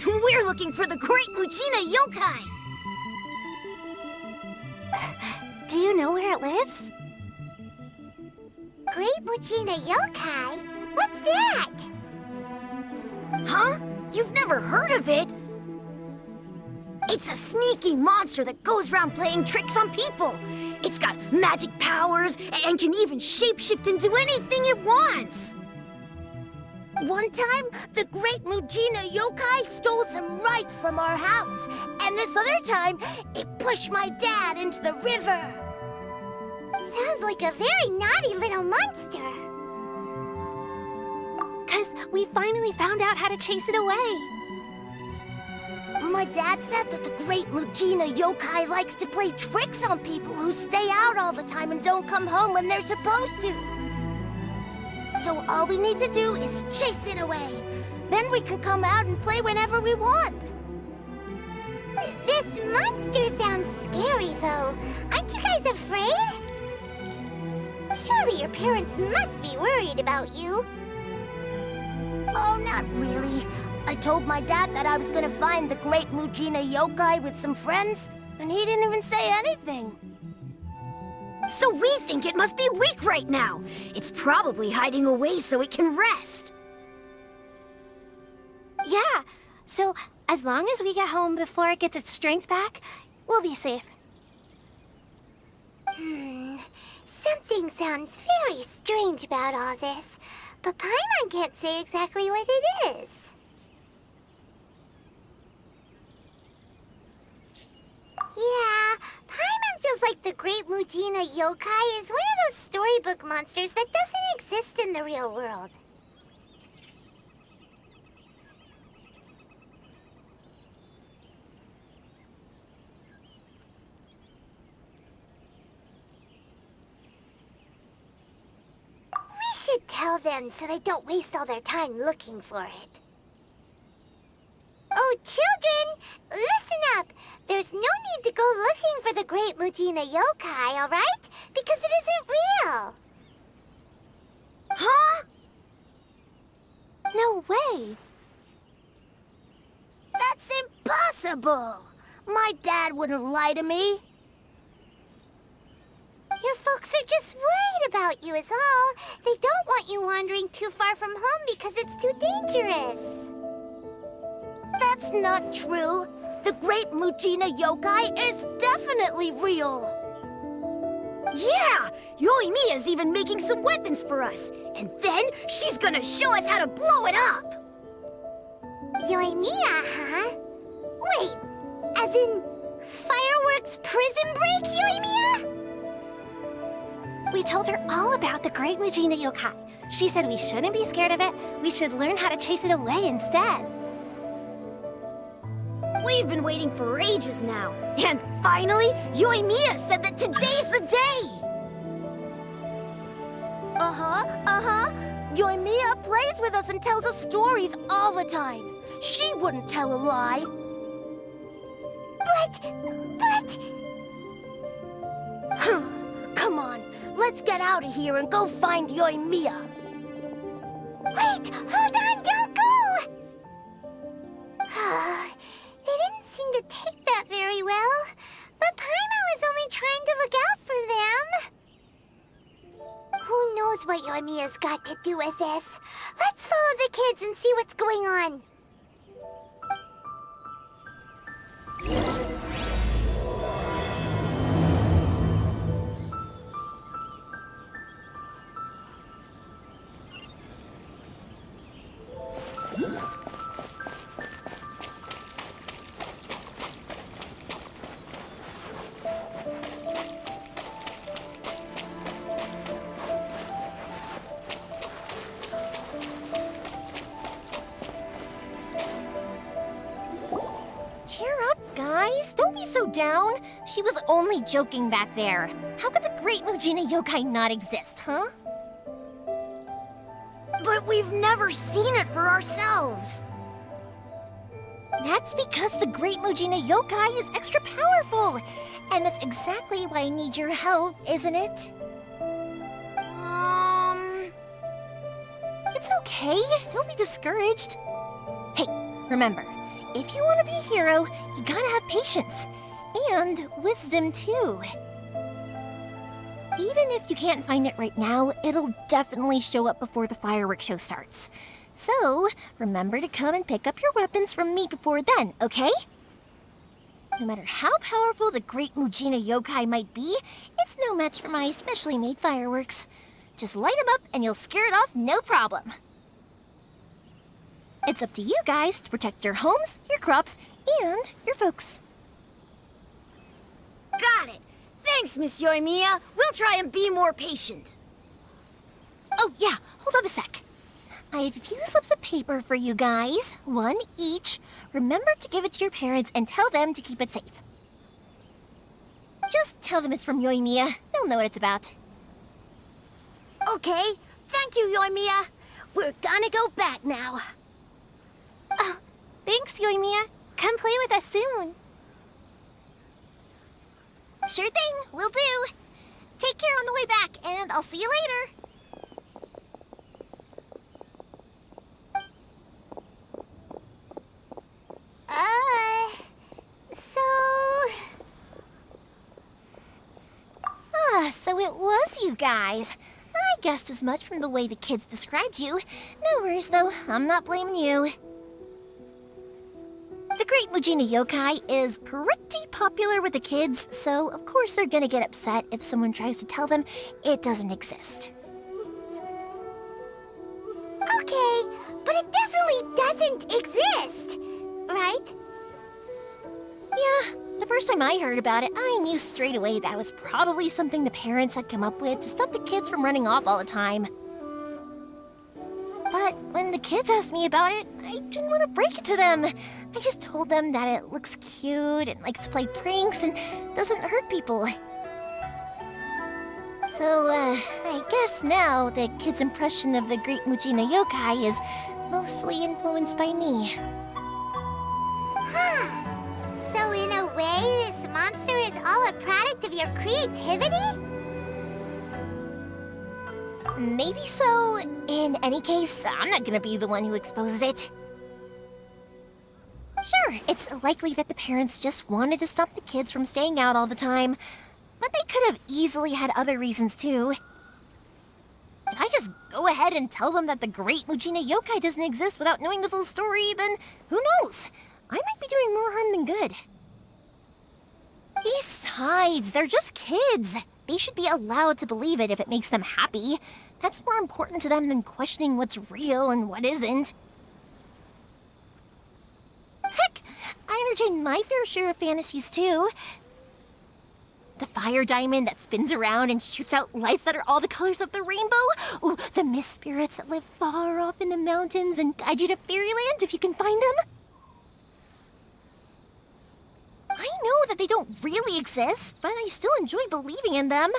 We're looking for the great Mujina yokai! Do you know where it lives? Great Mujina yokai? What's that? Huh? You've never heard of it? It's a sneaky monster that goes around playing tricks on people. It's got magic powers and can even shapeshift into anything it wants. One time, the great Mujina yokai stole some rice from our house. And this other time, it pushed my dad into the river. Sounds like a very naughty little monster. 'Cause we finally found out how to chase it away. My dad said that the great Mujina yokai likes to play tricks on people who stay out all the time and don't come home when they're supposed to. So all we need to do is chase it away. Then we can come out and play whenever we want. This monster sounds scary, though. Aren't you guys afraid? Surely your parents must be worried about you. Oh, not really. I told my dad that I was gonna find the great Mujina yokai with some friends, and he didn't even say anything. So we think it must be weak right now. It's probably hiding away so it can rest. Yeah, so as long as we get home before it gets its strength back, we'll be safe. Something sounds very strange about all this, but Paimon can't say exactly what it is. Yeah, Paimon feels like the great Mujina yokai is one of those storybook monsters that doesn't exist in the real world. We should tell them so they don't waste all their time looking for it. Oh, children, listen up. There's no need to go looking for the great Mujina yokai, all right? Because it isn't real. Huh? No way! That's impossible. My dad wouldn't lie to me. Your folks are just worried about you is all. They don't want you wandering too far from home because it's too dangerous. That's not true. The great Mujina yokai is definitely real. Yeah! Yoimiya is even making some weapons for us. And then she's gonna show us how to blow it up! Yoimiya, huh? Wait, as in fireworks prison break, Yoimiya? We told her all about the great Mujina yokai. She said we shouldn't be scared of it. We should learn how to chase it away instead. We've been waiting for ages now. And finally, Yoimiya said that today's the day! Yoimiya plays with us and tells us stories all the time. She wouldn't tell a lie. But... Come on, let's get out of here and go find Yoimiya. Wait, hold on, don't go! They didn't seem to take that very well. But Paimon was only trying to look out for them. Who knows what Yoimiya's got to do with this? Let's follow the kids and see what's going on. Guys, don't be so down. She was only joking back there. How could the Great Mujina Yokai not exist, huh? But we've never seen it for ourselves. That's because the Great Mujina Yokai is extra powerful. And that's exactly why I need your help, isn't it? It's okay. Don't be discouraged. Hey, remember, if you want to be a hero, you gotta have patience. And wisdom, too. Even if you can't find it right now, it'll definitely show up before the fireworks show starts. So, remember to come and pick up your weapons from me before then, okay? No matter how powerful the Great Mujina Yokai might be, it's no match for my specially made fireworks. Just light them up and you'll scare it off no problem. It's up to you guys to protect your homes, your crops, and your folks. Got it. Thanks, Miss Yoimiya. We'll try and be more patient. Oh, yeah. Hold up a sec. I have a few slips of paper for you guys. One each. Remember to give it to your parents and tell them to keep it safe. Just tell them it's from Yoimiya. They'll know what it's about. Okay, thank you, Yoimiya. We're gonna go back now. Oh, thanks, Yoimiya. Come play with us soon. Sure thing, will do. Take care on the way back, and I'll see you later. So it was you guys. I guessed as much from the way the kids described you. No worries, though. I'm not blaming you. The Great Mujina Yokai is pretty popular with the kids, so of course they're gonna get upset if someone tries to tell them it doesn't exist. Okay, but it definitely doesn't exist, right? Yeah, the first time I heard about it, I knew straight away that was probably something the parents had come up with to stop the kids from running off all the time. But when the kids asked me about it, I didn't want to break it to them. I just told them that it looks cute and likes to play pranks and doesn't hurt people. So, I guess now the kids' impression of the Great Mujina Yokai is mostly influenced by me. Huh. So in a way, this monster is all a product of your creativity? Maybe so. In any case, I'm not gonna be the one who exposes it. Sure, it's likely that the parents just wanted to stop the kids from staying out all the time, but they could have easily had other reasons too. If I just go ahead and tell them that the Great Mujina Yokai doesn't exist without knowing the full story, then who knows? I might be doing more harm than good. Besides, they're just kids. They should be allowed to believe it if it makes them happy. That's more important to them than questioning what's real and what isn't. Heck, I entertain my fair share of fantasies too. The fire diamond that spins around and shoots out lights that are all the colors of the rainbow. Ooh, the mist spirits that live far off in the mountains and guide you to fairyland if you can find them. I know that they don't really exist, but I still enjoy believing in them.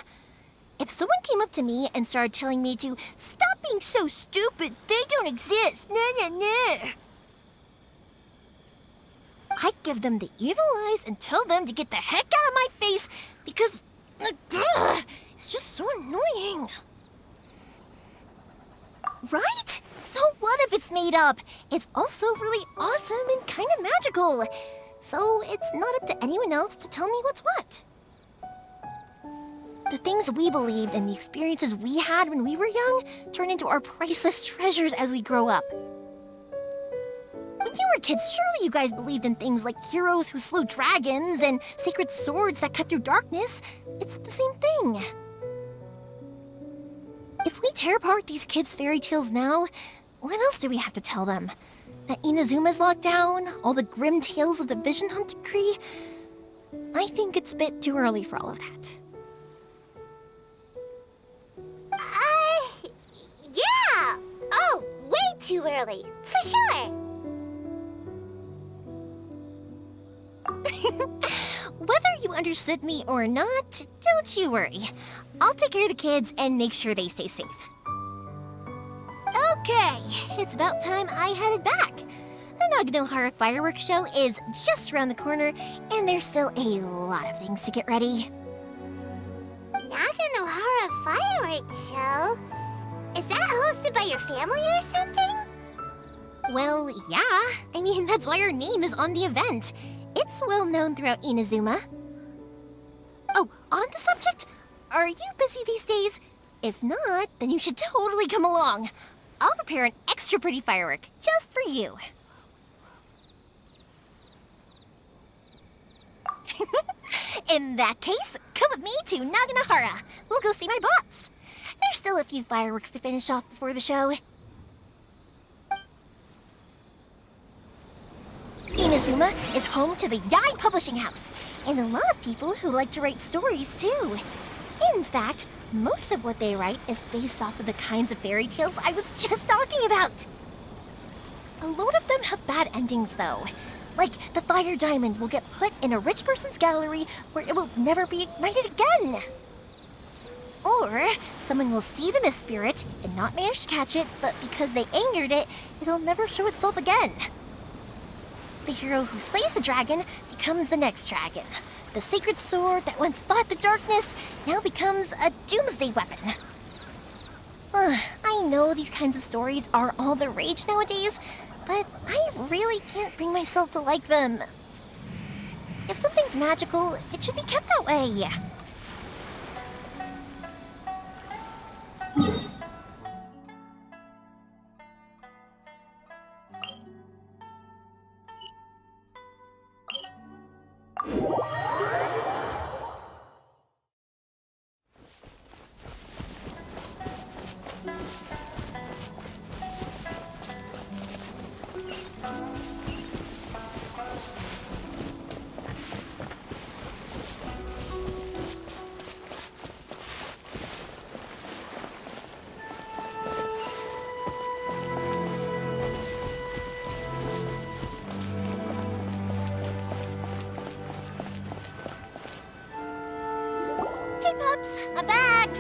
If someone came up to me and started telling me to stop being so stupid, they don't exist, I'd give them the evil eyes and tell them to get the heck out of my face because it's just so annoying. Right? So what if it's made up? It's also really awesome and kind of magical. So it's not up to anyone else to tell me what's what. The things we believed and the experiences we had when we were young turn into our priceless treasures as we grow up. When you were kids, surely you guys believed in things like heroes who slew dragons and sacred swords that cut through darkness. It's the same thing. If we tear apart these kids' fairy tales now, what else do we have to tell them? That Inazuma's locked down? All the grim tales of the Vision Hunt decree? I think it's a bit too early for all of that. Yeah! Oh, way too early, for sure! Whether you understood me or not, don't you worry. I'll take care of the kids and make sure they stay safe. Okay, it's about time I headed back. The Naganohara fireworks show is just around the corner, and there's still a lot of things to get ready. Naganohara fireworks show? Is that hosted by your family or something? Well, yeah. I mean, that's why our name is on the event. It's well known throughout Inazuma. Oh, on the subject, are you busy these days? If not, then you should totally come along. I'll prepare an extra pretty firework just for you. In that case, come with me to Naganohara. We'll go see my bots. There's still a few fireworks to finish off before the show. Inazuma is home to the Yae Publishing House, and a lot of people who like to write stories too. In fact, most of what they write is based off of the kinds of fairy tales I was just talking about. A lot of them have bad endings though. Like, the fire diamond will get put in a rich person's gallery where it will never be ignited again. Or, someone will see the mist spirit and not manage to catch it, but because they angered it, it'll never show itself again. The hero who slays the dragon becomes the next dragon. The sacred sword that once fought the darkness now becomes a doomsday weapon. I know these kinds of stories are all the rage nowadays, but I really can't bring myself to like them. If something's magical, it should be kept that way. I'm back!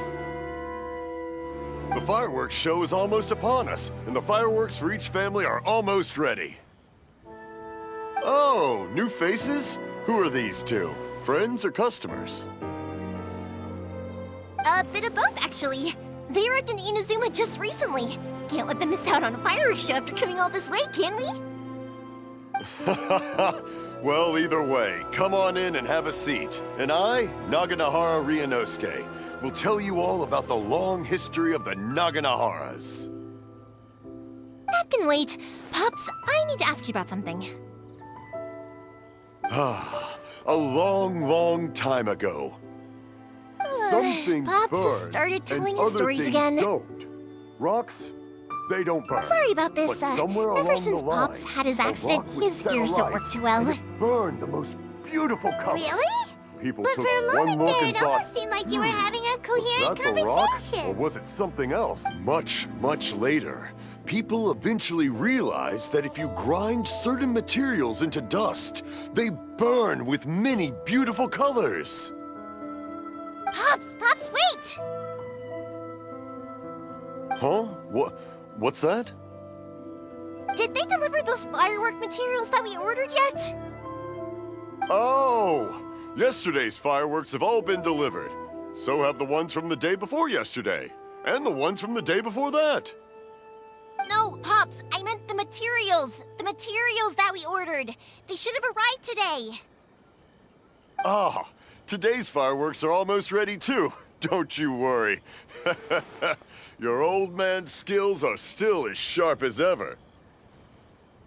The fireworks show is almost upon us, and the fireworks for each family are almost ready. Oh, new faces? Who are these two? Friends or customers? A bit of both, actually. They arrived in Inazuma just recently. Can't let them miss out on a fireworks show after coming all this way, can we? Well, either way, come on in and have a seat. And I, Naganohara Ryunosuke, will tell you all about the long history of the Naganoharas. That can wait. Pops, I need to ask you about something. A long, long time ago. Some Pops burn, has started telling and his other stories things again. Don't. Rocks, they don't burn. Sorry about this. But somewhere Ever along since the line, Pops had his a accident, rock would his set ears don't alight, work too well. and it burned the most beautiful color. Really? People But took for a one moment look there, and it thought, almost seemed like you were having a was coherent that the rock, or conversation. was it something else? Much, much later, people eventually realized that if you grind certain materials into dust, they burn with many beautiful colors. Pops, wait! Huh? What's that? Did they deliver those firework materials that we ordered yet? Oh! Yesterday's fireworks have all been delivered. So have the ones from the day before yesterday. And the ones from the day before that. No, Pops, I meant the materials. The materials that we ordered. They should have arrived today. Ah, today's fireworks are almost ready too. Don't you worry. Your old man's skills are still as sharp as ever.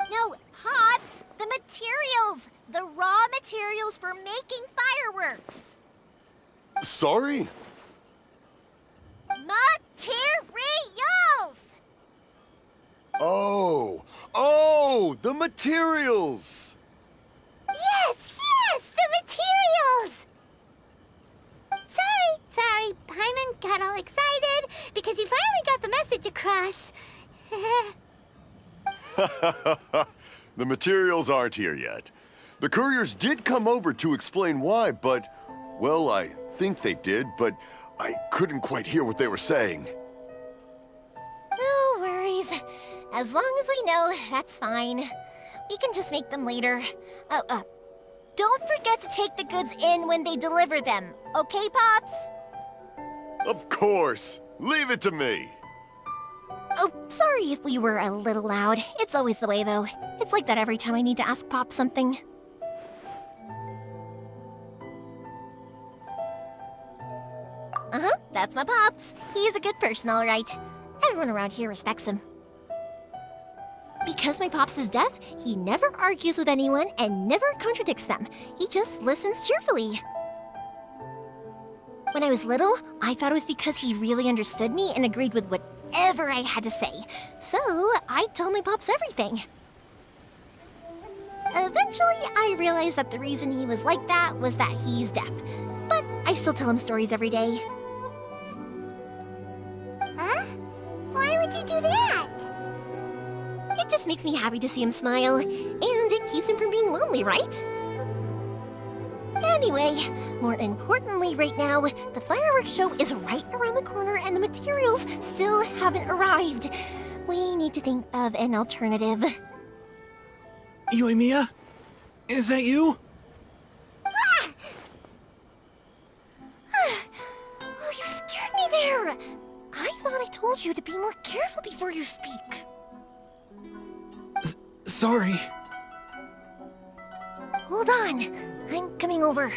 No, Pops, the materials. The raw materials for making fireworks. Sorry? Materials! Oh, the materials! Yes, the materials! Sorry, Paimon got all excited because he finally got the message across. The materials aren't here yet. The couriers did come over to explain why, but, well, I think they did, but I couldn't quite hear what they were saying. No worries. As long as we know, that's fine. We can just make them later. Don't forget to take the goods in when they deliver them, okay, Pops? Of course. Leave it to me. Oh, sorry if we were a little loud. It's always the way, though. It's like that every time I need to ask Pop something. That's my Pops. He's a good person, all right. Everyone around here respects him. Because my Pops is deaf, he never argues with anyone and never contradicts them. He just listens cheerfully. When I was little, I thought it was because he really understood me and agreed with whatever I had to say. So, I told my Pops everything. Eventually, I realized that the reason he was like that was that he's deaf. But I still tell him stories every day. Huh? Why would you do that? It just makes me happy to see him smile, and it keeps him from being lonely, right? Anyway, more importantly right now, the fireworks show is right around the corner and the materials still haven't arrived. We need to think of an alternative. Yoimiya? Is that you? Oh, you scared me there! I thought I told you to be more careful before you speak. Sorry. Hold on, I'm coming over.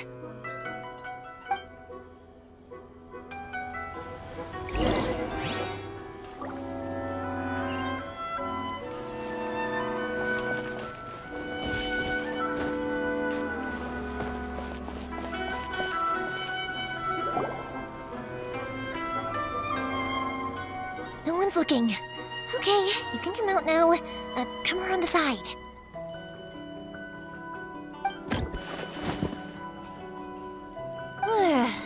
No one's looking. Okay, you can come out now. Come around the side.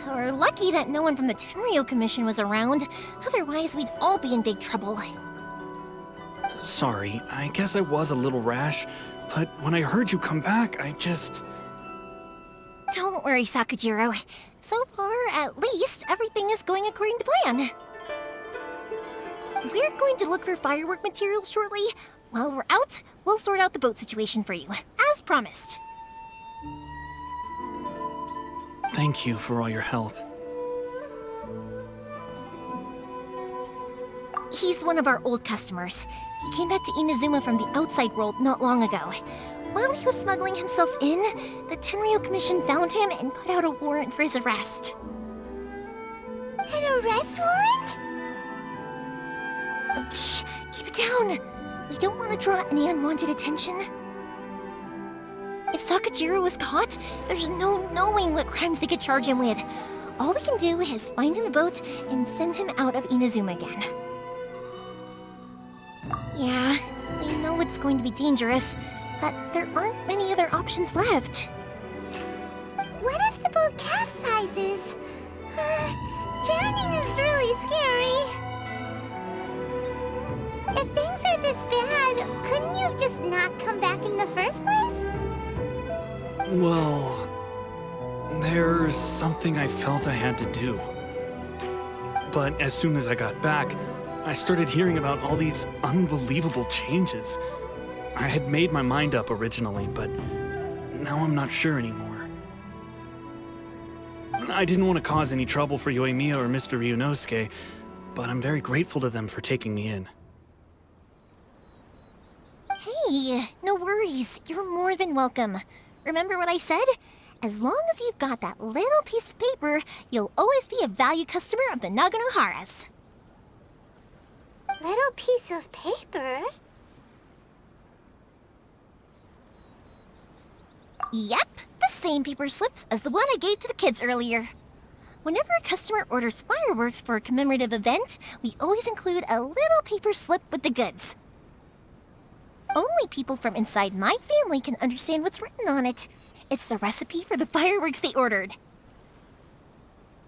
We're lucky that no one from the Tenryo Commission was around. Otherwise, we'd all be in big trouble. Sorry, I guess I was a little rash, but when I heard you come back, I just... Don't worry, Sakujiro. So far, at least, everything is going according to plan. We're going to look for firework materials shortly. While we're out, we'll sort out the boat situation for you, as promised. Thank you for all your help. He's one of our old customers. He came back to Inazuma from the outside world not long ago. While he was smuggling himself in, the Tenryo Commission found him and put out a warrant for his arrest. An arrest warrant? Shh! Keep it down! We don't want to draw any unwanted attention. If Sakujiro was caught, there's no knowing what crimes they could charge him with. All we can do is find him a boat and send him out of Inazuma again. Yeah, we know it's going to be dangerous, but there aren't many other options left. What if the boat capsizes? Drowning is really scary. If things are this bad, couldn't you just not come back in the first place? Well, there's something I felt I had to do. But as soon as I got back, I started hearing about all these unbelievable changes. I had made my mind up originally, but now I'm not sure anymore. I didn't want to cause any trouble for Yoimiya or Mr. Ryunosuke, but I'm very grateful to them for taking me in. Hey, no worries. You're more than welcome. Remember what I said? As long as you've got that little piece of paper, you'll always be a valued customer of the Naganohara's. Little piece of paper? Yep, the same paper slips as the one I gave to the kids earlier. Whenever a customer orders fireworks for a commemorative event, we always include a little paper slip with the goods. Only people from inside my family can understand what's written on it. It's the recipe for the fireworks they ordered.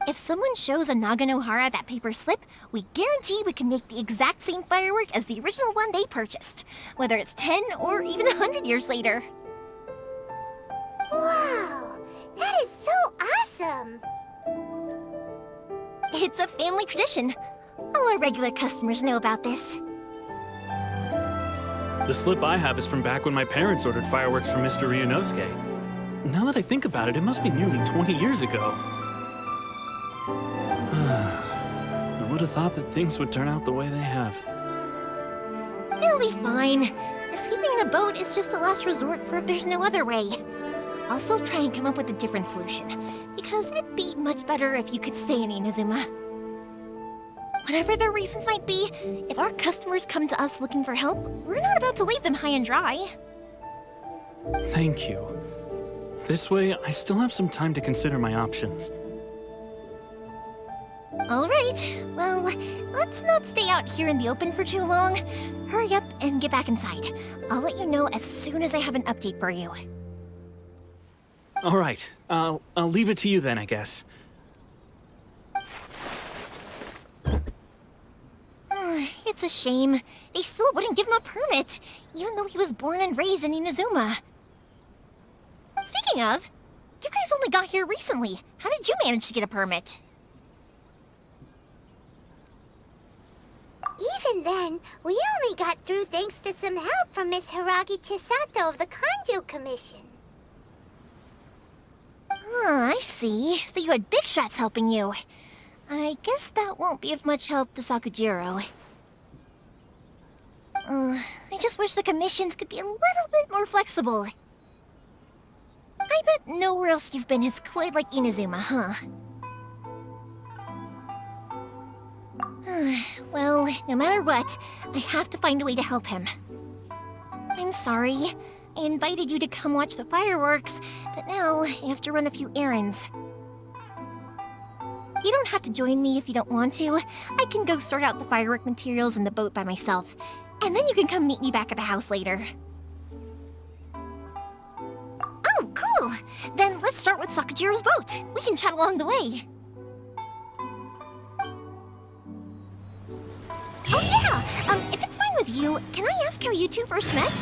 If someone shows a Naganohara that paper slip, we guarantee we can make the exact same firework as the original one they purchased, whether it's 10 or even 100 years later. Wow, that is so awesome! It's a family tradition. All our regular customers know about this. The slip I have is from back when my parents ordered fireworks from Mr. Ryunosuke. Now that I think about it, it must be nearly 20 years ago. I would have thought that things would turn out the way they have. It'll be fine. Escaping in a boat is just a last resort for if there's no other way. I'll still try and come up with a different solution, because it'd be much better if you could stay in Inazuma. Whatever their reasons might be, if our customers come to us looking for help, we're not about to leave them high and dry. Thank you. This way, I still have some time to consider my options. All right, well, let's not stay out here in the open for too long. Hurry up and get back inside. I'll let you know as soon as I have an update for you. All right, I'll leave it to you then, I guess. It's a shame. They still wouldn't give him a permit, even though he was born and raised in Inazuma. Speaking of, you guys only got here recently. How did you manage to get a permit? Even then, we only got through thanks to some help from Miss Hiragi Chisato of the Kanjo Commission. I see. So you had big shots helping you. I guess that won't be of much help to Sakujiro. I just wish the commissions could be a little bit more flexible. I bet nowhere else you've been is quite like Inazuma, huh? Well, no matter what, I have to find a way to help him. I'm sorry. I invited you to come watch the fireworks, but now I have to run a few errands. You don't have to join me if you don't want to. I can go sort out the firework materials in the boat by myself, and then you can come meet me back at the house later. Oh, cool! Then let's start with Sakujiro's boat. We can chat along the way. Oh yeah! If it's fine with you, can I ask how you two first met?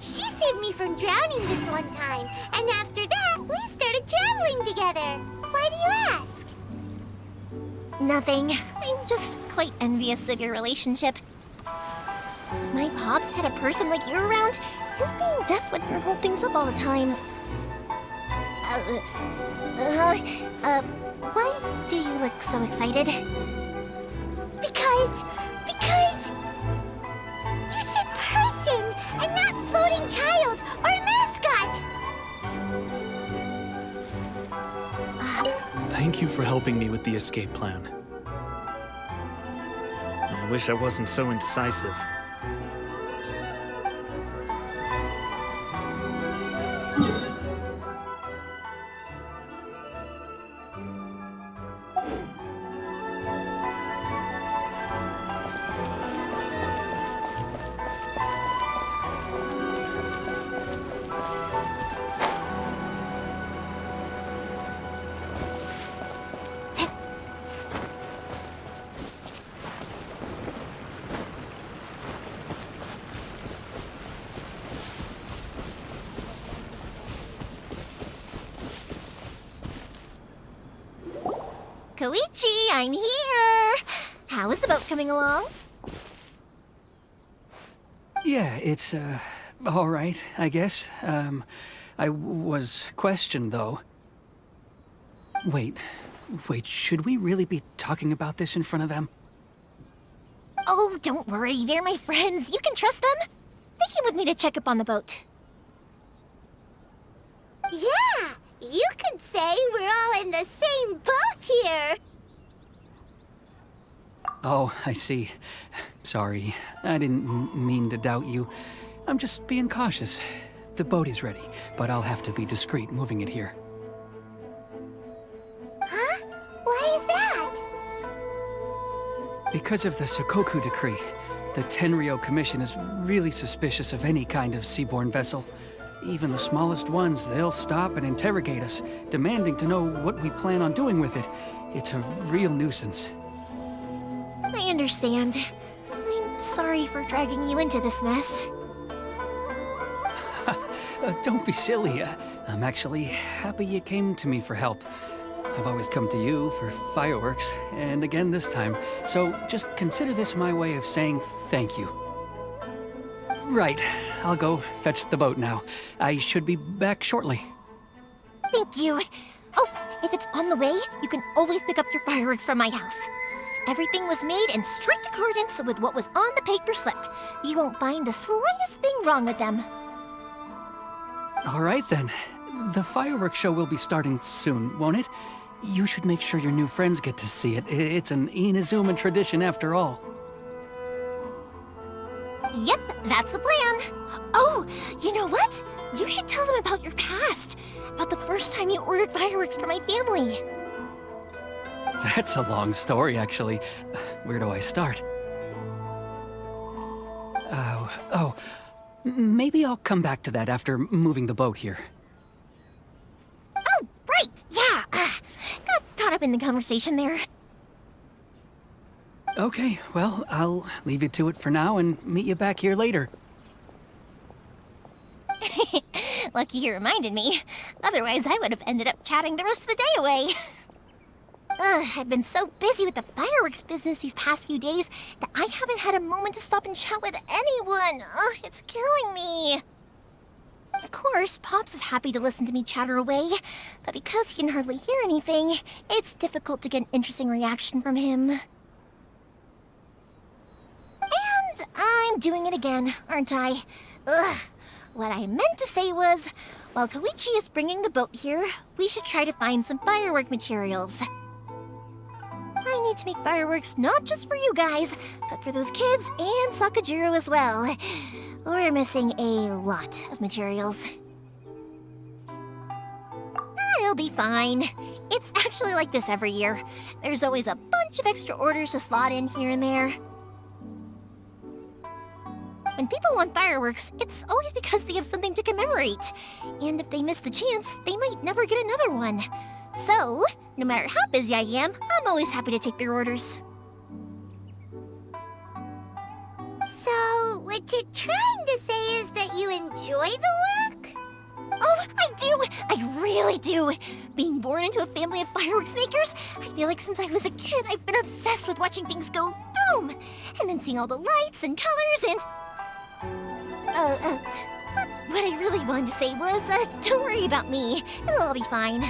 She saved me from drowning this one time, and after that, we started traveling together. Why do you ask? Nothing. I'm just quite envious of your relationship. If my pops had a person like you around, his being deaf wouldn't hold things up all the time. Why do you look so excited? Because you said person and not floating child or mascot. Thank you for helping me with the escape plan. I wish I wasn't so indecisive. Koichi, I'm here! How is the boat coming along? Yeah, it's, all right, I guess. I was questioned, though. Wait, should we really be talking about this in front of them? Oh, don't worry, they're my friends. You can trust them. They came with me to check up on the boat. Yeah, you could say we're all in the same boat here. Oh, I see. Sorry, I didn't mean to doubt you. I'm just being cautious. The boat is ready, but I'll have to be discreet moving it here. Huh? Why is that? Because of the Sokoku Decree, the Tenryo Commission is really suspicious of any kind of seaborne vessel. Even the smallest ones, they'll stop and interrogate us, demanding to know what we plan on doing with it. It's a real nuisance. I understand. I'm sorry for dragging you into this mess. Don't be silly. I'm actually happy you came to me for help. I've always come to you for fireworks, and again this time. So just consider this my way of saying thank you. Right, I'll go fetch the boat now. I should be back shortly. Thank you. Oh, if it's on the way, you can always pick up your fireworks from my house. Everything was made in strict accordance with what was on the paper slip. You won't find the slightest thing wrong with them. All right then. The fireworks show will be starting soon, won't it? You should make sure your new friends get to see it. It's an Inazuman tradition after all. Yep, that's the plan. Oh, you know what? You should tell them about your past. About the first time you ordered fireworks for my family. That's a long story, actually. Where do I start? Maybe I'll come back to that after moving the boat here. Oh, right, yeah. Got caught up in the conversation there. Okay, well, I'll leave you to it for now and meet you back here later. Lucky you reminded me. Otherwise, I would have ended up chatting the rest of the day away. I've been so busy with the fireworks business these past few days that I haven't had a moment to stop and chat with anyone. It's killing me. Of course, Pops is happy to listen to me chatter away, but because he can hardly hear anything, it's difficult to get an interesting reaction from him. And I'm doing it again, aren't I? What I meant to say was, while Koichi is bringing the boat here, we should try to find some firework materials. I need to make fireworks not just for you guys, but for those kids and Sakajiro as well. We're missing a lot of materials. I'll be fine. It's actually like this every year. There's always a bunch of extra orders to slot in here and there. When people want fireworks, it's always because they have something to commemorate. And if they miss the chance, they might never get another one. So, no matter how busy I am, I'm always happy to take their orders. So, what you're trying to say is that you enjoy the work? Oh, I do! I really do! Being born into a family of fireworks makers, I feel like since I was a kid, I've been obsessed with watching things go boom! And then seeing all the lights and colors and... What I really wanted to say was, don't worry about me. It'll all be fine.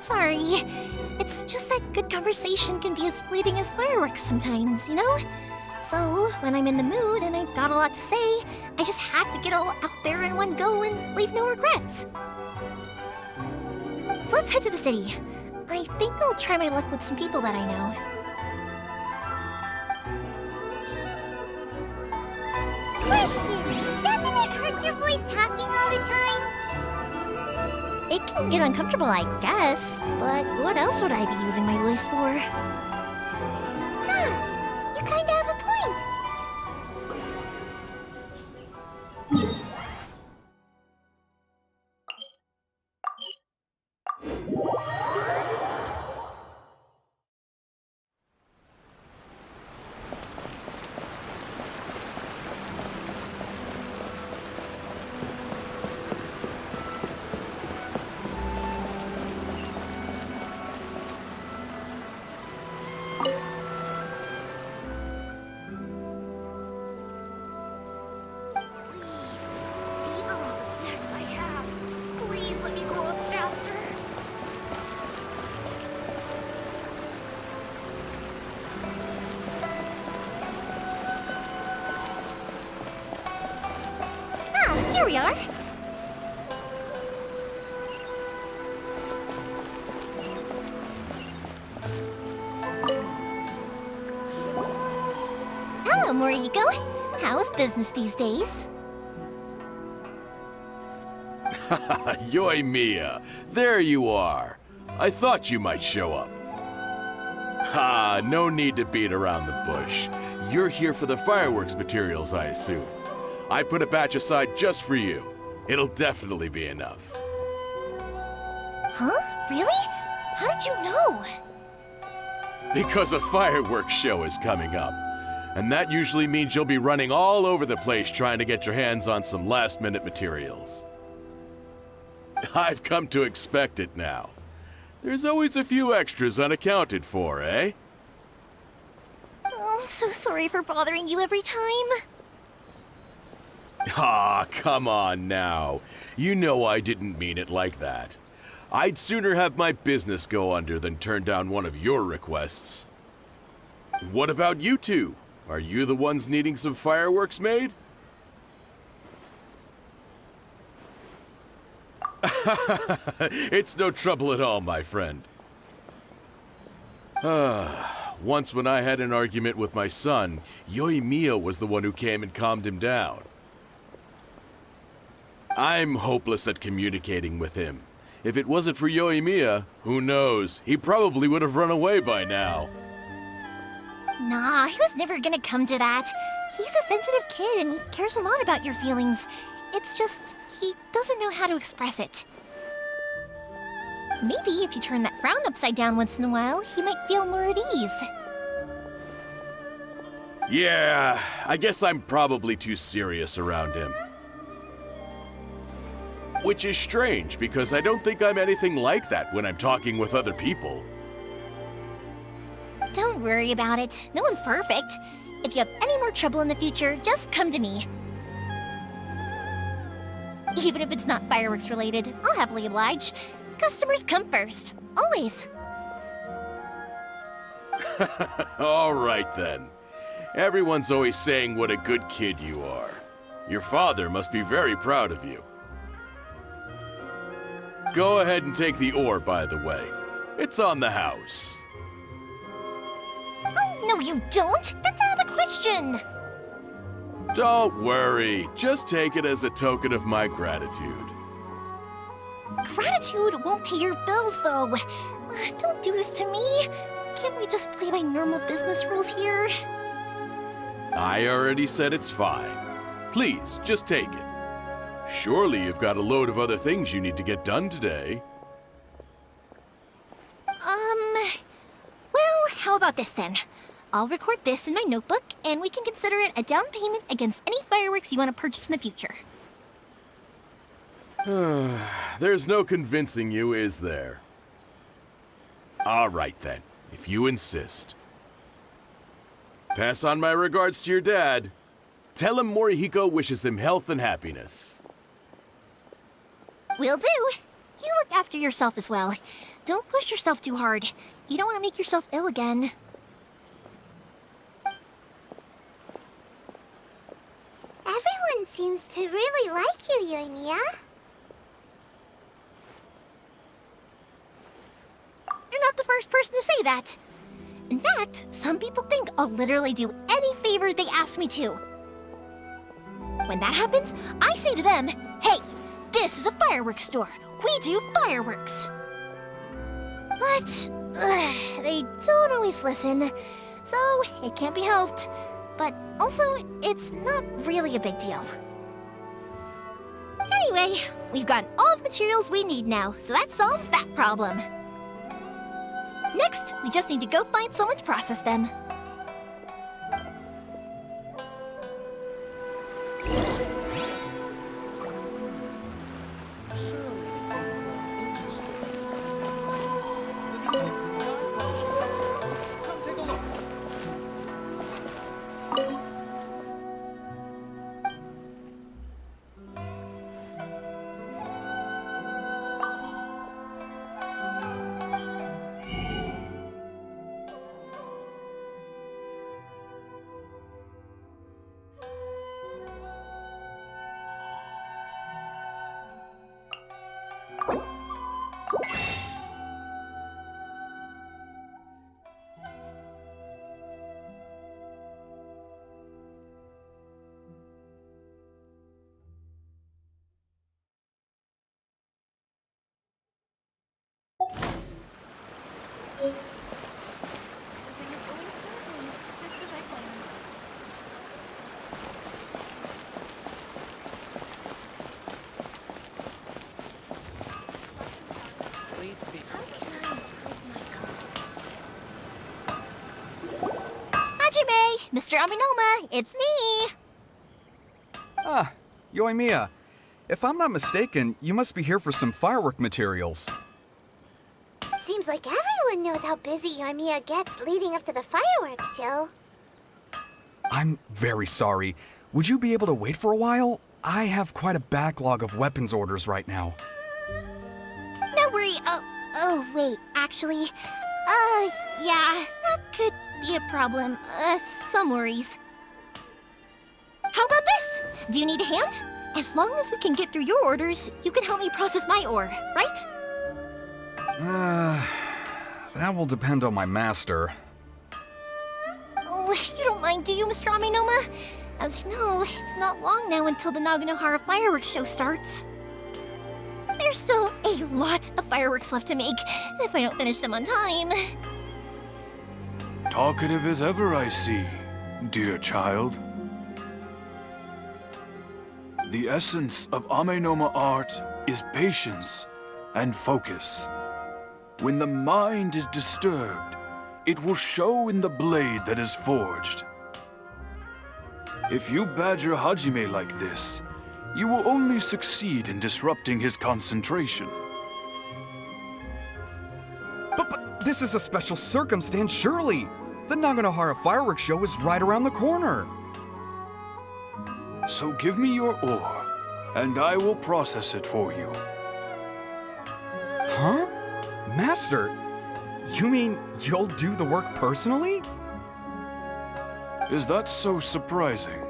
Sorry. It's just that good conversation can be as fleeting as fireworks sometimes, you know? So, when I'm in the mood and I've got a lot to say, I just have to get all out there in one go and leave no regrets. Let's head to the city. I think I'll try my luck with some people that I know. Question! Doesn't it hurt your voice talking all the time? It can get uncomfortable, I guess, but what else would I be using my voice for? Huh, you kinda have a point. These are all the snacks I have. Please let me grow up faster. Here we are. Hello, Morihiko. How's business these days? Yoimiya, there you are. I thought you might show up. Ha, no need to beat around the bush. You're here for the fireworks materials, I assume. I put a batch aside just for you. It'll definitely be enough. Huh? Really? How did you know? Because a fireworks show is coming up. And that usually means you'll be running all over the place trying to get your hands on some last-minute materials. I've come to expect it now. There's always a few extras unaccounted for, eh? Oh, I'm so sorry for bothering you every time. Ah, come on now. You know I didn't mean it like that. I'd sooner have my business go under than turn down one of your requests. What about you two? Are you the ones needing some fireworks made? It's no trouble at all, my friend. Once when I had an argument with my son, Ёимии was the one who came and calmed him down. I'm hopeless at communicating with him. If it wasn't for Ёimii, who knows? He probably would have run away by now. Nah, he was never gonna come to that. He's a sensitive kid and he cares a lot about your feelings. It's just, he doesn't know how to express it. Maybe if you turn that frown upside down once in a while, he might feel more at ease. Yeah, I guess I'm probably too serious around him. Which is strange, because I don't think I'm anything like that when I'm talking with other people. Don't worry about it. No one's perfect. If you have any more trouble in the future, just come to me. Even if it's not fireworks related, I'll happily oblige. Customers come first. Always. All right then. Everyone's always saying what a good kid you are. Your father must be very proud of you. Go ahead and take the ore, by the way. It's on the house. Oh, no you don't! That's out of the question! Don't worry. Just take it as a token of my gratitude. Gratitude won't pay your bills, though. Don't do this to me. Can't we just play by normal business rules here? I already said it's fine. Please, just take it. Surely you've got a load of other things you need to get done today. Well, how about this then? I'll record this in my notebook, and we can consider it a down payment against any fireworks you want to purchase in the future. There's no convincing you, is there? All right then, if you insist. Pass on my regards to your dad. Tell him Morihiko wishes him health and happiness. Will do. You look after yourself as well. Don't push yourself too hard. You don't want to make yourself ill again. Everyone seems to really like you, Yoimiya. You're not the first person to say that. In fact, some people think I'll literally do any favor they ask me to. When that happens, I say to them, hey, this is a fireworks store. We do fireworks. But they don't always listen, so it can't be helped. But also, it's not really a big deal. Anyway, we've gotten all the materials we need now, so that solves that problem. Next, we just need to go find someone to process them. Mr. Aminoma, it's me! Ah, Ёimii. If I'm not mistaken, you must be here for some firework materials. Seems like everyone knows how busy Yoimiya gets leading up to the fireworks show. I'm very sorry. Would you be able to wait for a while? I have quite a backlog of weapons orders right now. No worry. Oh, wait, actually. Yeah, that could be a problem. Some worries. How about this? Do you need a hand? As long as we can get through your orders, you can help me process my ore, right? That will depend on my master. Oh, you don't mind, do you, Mr. Aminoma? As you know, it's not long now until the Naganohara fireworks show starts. There's still a lot of fireworks left to make, if I don't finish them on time. Talkative as ever, I see, dear child. The essence of Amenoma art is patience and focus. When the mind is disturbed, it will show in the blade that is forged. If you badger Hajime like this, you will only succeed in disrupting his concentration. But this is a special circumstance, surely! The Naganohara fireworks show is right around the corner! So give me your ore, and I will process it for you. Huh? Master, you mean you'll do the work personally? Is that so surprising?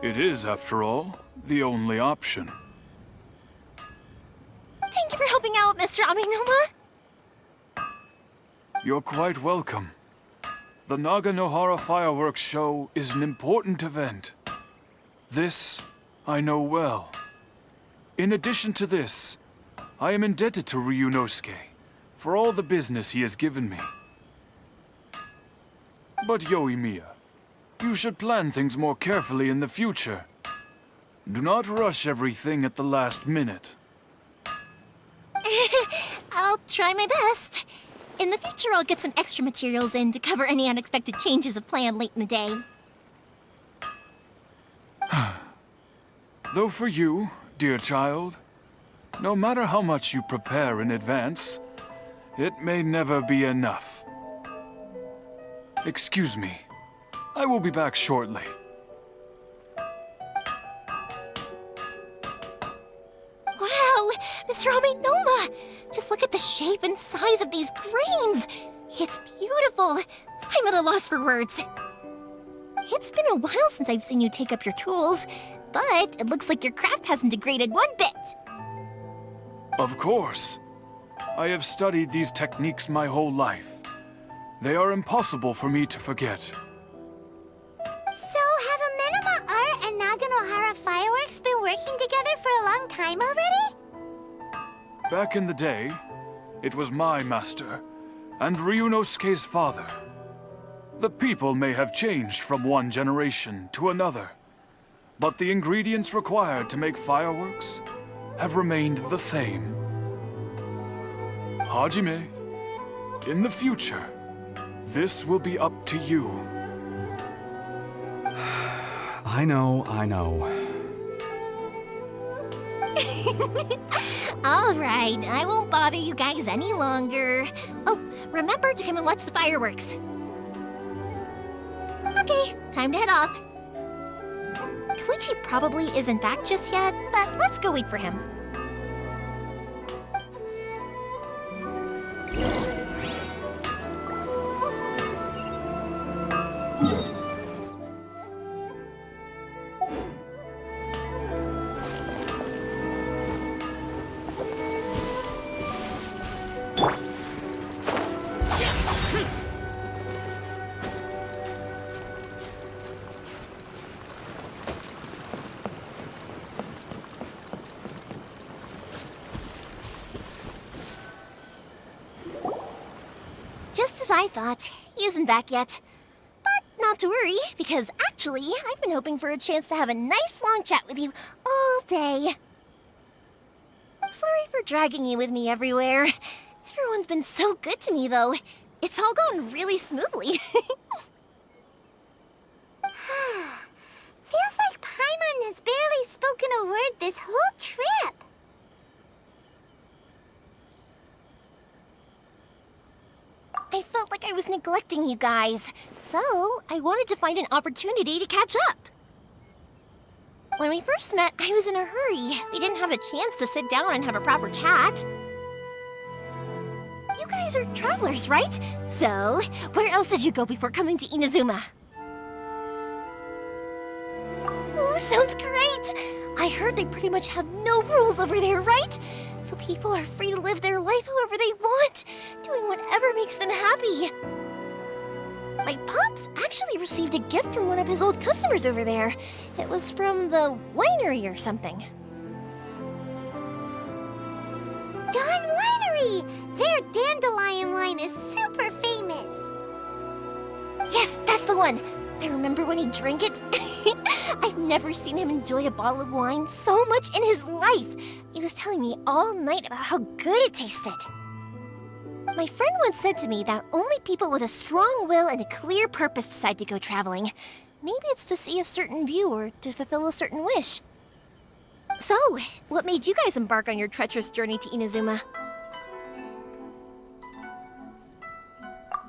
It is, after all, the only option. Thank you for helping out, Mr. Aminoma. You're quite welcome. The Naganohara fireworks show is an important event. This I know well. In addition to this, I am indebted to Ryunosuke for all the business he has given me. But Yoimiya, you should plan things more carefully in the future. Do not rush everything at the last minute. I'll try my best. In the future, I'll get some extra materials in to cover any unexpected changes of plan late in the day. Though for you, dear child, no matter how much you prepare in advance, it may never be enough. Excuse me. I will be back shortly. Wow, Mr. Aminoma! Just look at the shape and size of these grains! It's beautiful! I'm at a loss for words. It's been a while since I've seen you take up your tools, but it looks like your craft hasn't degraded one bit. Of course. I have studied these techniques my whole life. They are impossible for me to forget. So, have Amenoma Art and Naganohara Fireworks been working together for a long time already? Back in the day, it was my master and Ryunosuke's father. The people may have changed from one generation to another, but the ingredients required to make fireworks have remained the same. Hajime, in the future, this will be up to you. I know. All right, I won't bother you guys any longer. Oh, remember to come and watch the fireworks. Okay, time to head off. Koichi probably isn't back just yet, but let's go wait for him. Just as I thought, he isn't back yet. But not to worry, because actually, I've been hoping for a chance to have a nice long chat with you all day. Sorry for dragging you with me everywhere. Everyone's been so good to me, though. It's all gone really smoothly. Feels like Paimon has barely spoken a word this whole trip. I felt like I was neglecting you guys, so I wanted to find an opportunity to catch up. When we first met, I was in a hurry. We didn't have the chance to sit down and have a proper chat. You guys are travelers, right? So, where else did you go before coming to Inazuma? Ooh, sounds great! I heard they pretty much have no rules over there, right? So people are free to live their life however they want, doing whatever makes them happy. My pops actually received a gift from one of his old customers over there. It was from the winery or something. Dawn Winery! Their dandelion wine is super famous. Yes, that's the one! I remember when he drank it. I've never seen him enjoy a bottle of wine so much in his life. He was telling me all night about how good it tasted. My friend once said to me that only people with a strong will and a clear purpose decide to go traveling. Maybe it's to see a certain view or to fulfill a certain wish. So, what made you guys embark on your treacherous journey to Inazuma?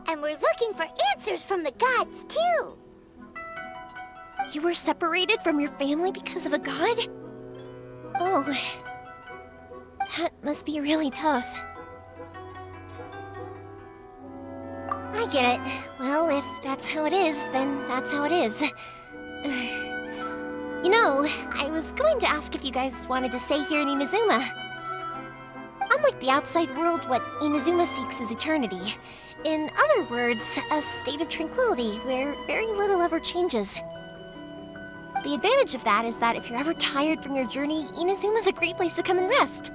And we're looking for answers from the gods, too. You were separated from your family because of a god? Oh, that must be really tough. I get it. Well, if that's how it is, then that's how it is. You know, I was going to ask if you guys wanted to stay here in Inazuma. Unlike the outside world, what Inazuma seeks is eternity. In other words, a state of tranquility where very little ever changes. The advantage of that is that if you're ever tired from your journey, Inazuma's a great place to come and rest.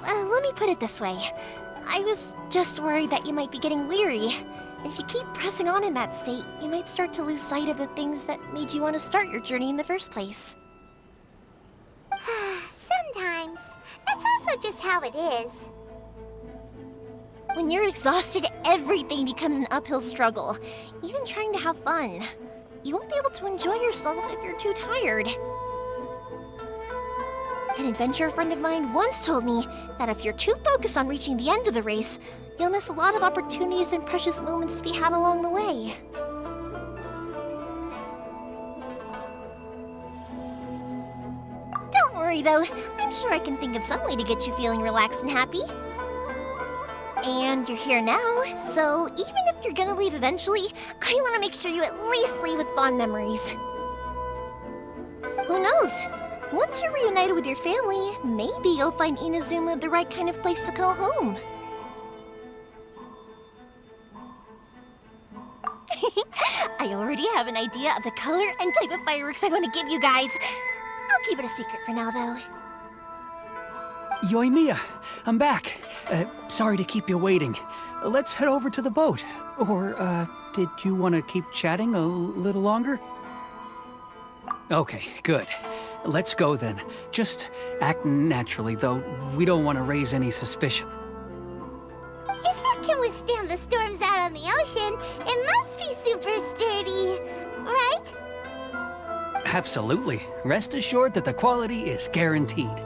Let me put it this way. I was just worried that you might be getting weary. If you keep pressing on in that state, you might start to lose sight of the things that made you want to start your journey in the first place. Sometimes. That's also just how it is. When you're exhausted, everything becomes an uphill struggle. Even trying to have fun. You won't be able to enjoy yourself if you're too tired. An adventurer friend of mine once told me that if you're too focused on reaching the end of the race, you'll miss a lot of opportunities and precious moments to be had along the way. Don't worry though, I'm sure I can think of some way to get you feeling relaxed and happy. And you're here now, so even if you're gonna leave eventually, I want to make sure you at least leave with fond memories. Who knows? Once you're reunited with your family, maybe you'll find Inazuma the right kind of place to call home. I already have an idea of the color and type of fireworks I want to give you guys. I'll keep it a secret for now, though. Yoimiya, I'm back. Sorry to keep you waiting. Let's head over to the boat. Or, did you want to keep chatting a little longer? Okay, good. Let's go then. Just act naturally, though we don't want to raise any suspicion. If it can withstand the storms out on the ocean, it must be super sturdy, right? Absolutely. Rest assured that the quality is guaranteed.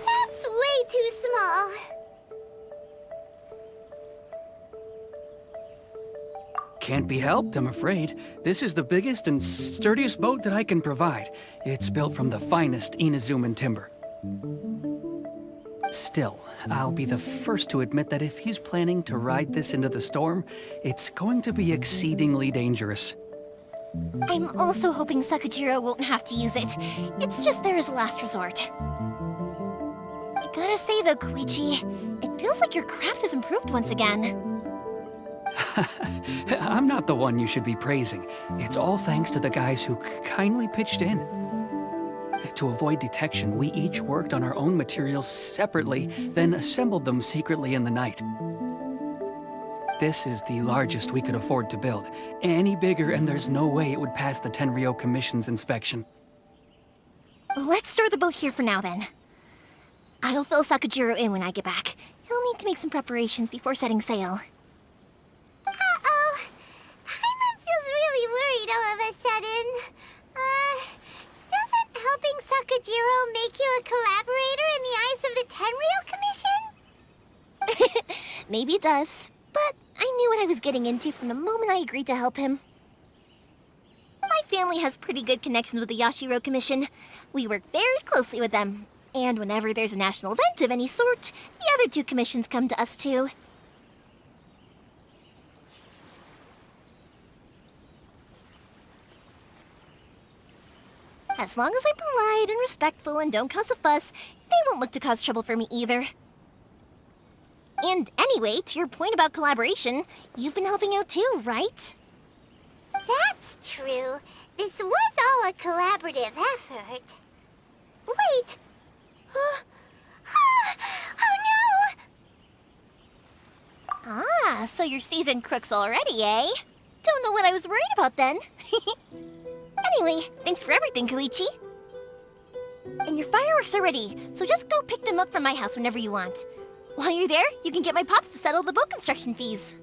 That's way too small. Can't be helped, I'm afraid. This is the biggest and sturdiest boat that I can provide. It's built from the finest Inazuman timber. Still, I'll be the first to admit that if he's planning to ride this into the storm, it's going to be exceedingly dangerous. I'm also hoping Sakujiro won't have to use it. It's just there as a last resort. I gotta say though, Koichi, it feels like your craft has improved once again. I'm not the one you should be praising. It's all thanks to the guys who kindly pitched in. To avoid detection, we each worked on our own materials separately, then assembled them secretly in the night. This is the largest we could afford to build. Any bigger and there's no way it would pass the Tenryou Commission's inspection. Let's store the boat here for now, then. I'll fill Sakujiro in when I get back. He'll need to make some preparations before setting sail. Uh-oh. Paimon feels really worried all of a sudden. Doesn't helping Sakujiro make you a collaborator in the eyes of the Tenryou Commission? Maybe it does, but I knew what I was getting into from the moment I agreed to help him. My family has pretty good connections with the Yashiro Commission. We work very closely with them. And whenever there's a national event of any sort, the other two commissions come to us too. As long as I'm polite and respectful and don't cause a fuss, they won't look to cause trouble for me either. And anyway, to your point about collaboration, you've been helping out too, right? That's true. This was all a collaborative effort. Wait! Oh no! Ah, so you're seasoned crooks already, eh? Don't know what I was worried about then. Anyway, thanks for everything, Koichi. And your fireworks are ready, so just go pick them up from my house whenever you want. While you're there, you can get my pops to settle the boat construction fees.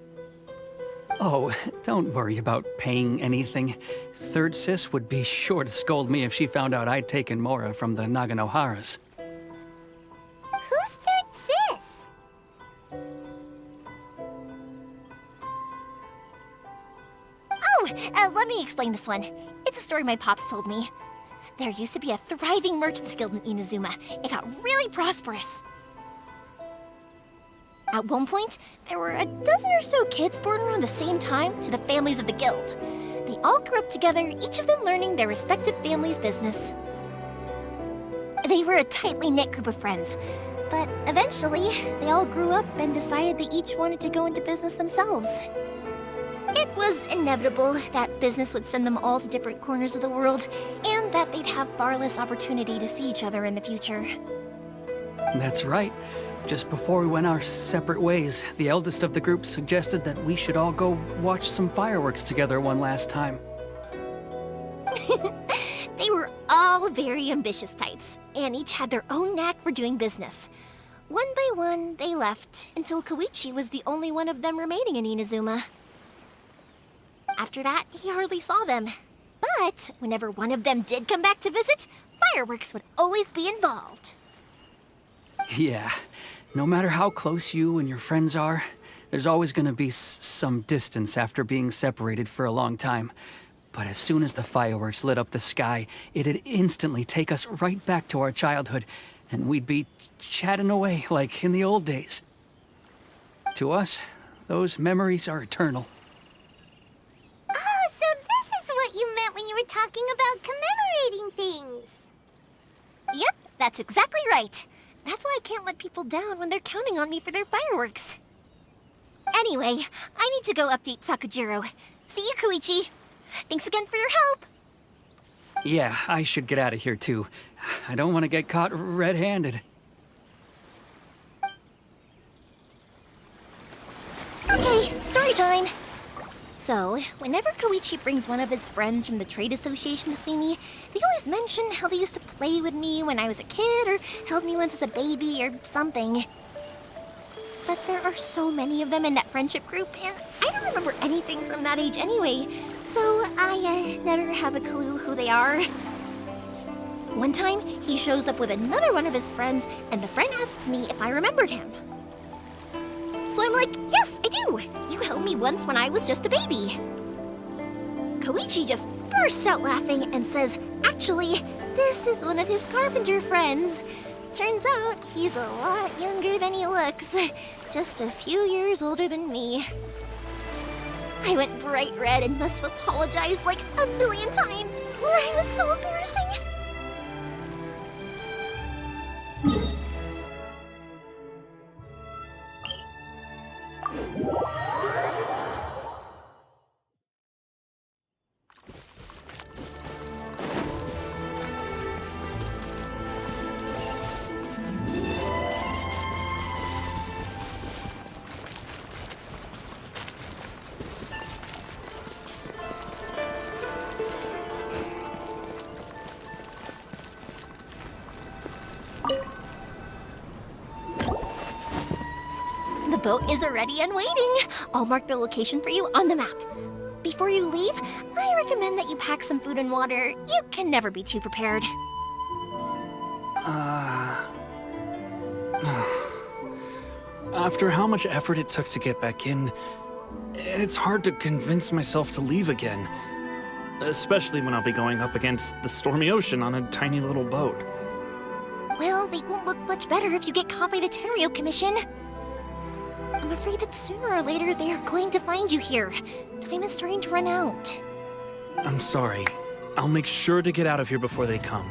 Oh, don't worry about paying anything. Third Sis would be sure to scold me if she found out I'd taken Mora from the Naganoharas. Who's Third Sis? Oh, let me explain this one. It's a story my pops told me. There used to be a thriving merchants guild in Inazuma. It got really prosperous. At one point, there were a dozen or so kids born around the same time to the families of the guild. They all grew up together, each of them learning their respective family's business. They were a tightly knit group of friends, but eventually, they all grew up and decided they each wanted to go into business themselves. It was inevitable that business would send them all to different corners of the world, and that they'd have far less opportunity to see each other in the future. That's right. Just before we went our separate ways, the eldest of the group suggested that we should all go watch some fireworks together one last time. They were all very ambitious types, and each had their own knack for doing business. One by one, they left, until Koichi was the only one of them remaining in Inazuma. After that, he hardly saw them. But whenever one of them did come back to visit, fireworks would always be involved. Yeah, no matter how close you and your friends are, there's always gonna be some distance after being separated for a long time. But as soon as the fireworks lit up the sky, it'd instantly take us right back to our childhood, and we'd be chatting away like in the old days. To us, those memories are eternal. Oh, so this is what you meant when you were talking about commemorating things. Yep, that's exactly right. That's why I can't let people down when they're counting on me for their fireworks. Anyway, I need to go update Sakujiro. See you, Koichi. Thanks again for your help. Yeah, I should get out of here too. I don't want to get caught red-handed. Okay, story time. So, whenever Koichi brings one of his friends from the trade association to see me, they always mention how they used to play with me when I was a kid or held me once as a baby or something. But there are so many of them in that friendship group, and I don't remember anything from that age anyway, so I never have a clue who they are. One time, he shows up with another one of his friends, and the friend asks me if I remembered him. So I'm like, yes, I do! You held me once when I was just a baby. Koichi just bursts out laughing and says, actually, this is one of his carpenter friends. Turns out he's a lot younger than he looks. Just a few years older than me. I went bright red and must have apologized like a million times. It was so embarrassing. boat is ready and waiting. I'll mark the location for you on the map. Before you leave, I recommend that you pack some food and water. You can never be too prepared. After how much effort it took to get back in, it's hard to convince myself to leave again. Especially when I'll be going up against the stormy ocean on a tiny little boat. Well, they won't look much better if you get caught by the Tenryou Commission. I'm afraid that sooner or later they are going to find you here. Time is starting to run out. I'm sorry. I'll make sure to get out of here before they come.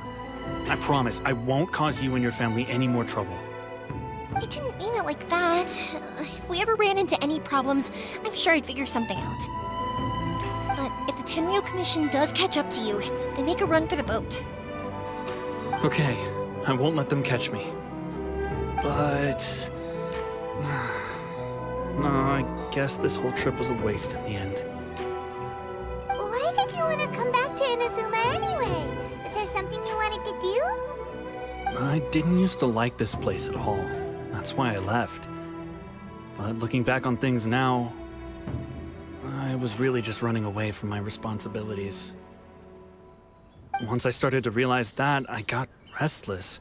I promise I won't cause you and your family any more trouble. I didn't mean it like that. If we ever ran into any problems, I'm sure I'd figure something out. But if the Tenryou Commission does catch up to you, they make a run for the boat. Okay, I won't let them catch me. But... no, I guess this whole trip was a waste in the end. Why did you want to come back to Inazuma anyway? Is there something you wanted to do? I didn't used to like this place at all. That's why I left. But looking back on things now, I was really just running away from my responsibilities. Once I started to realize that, I got restless.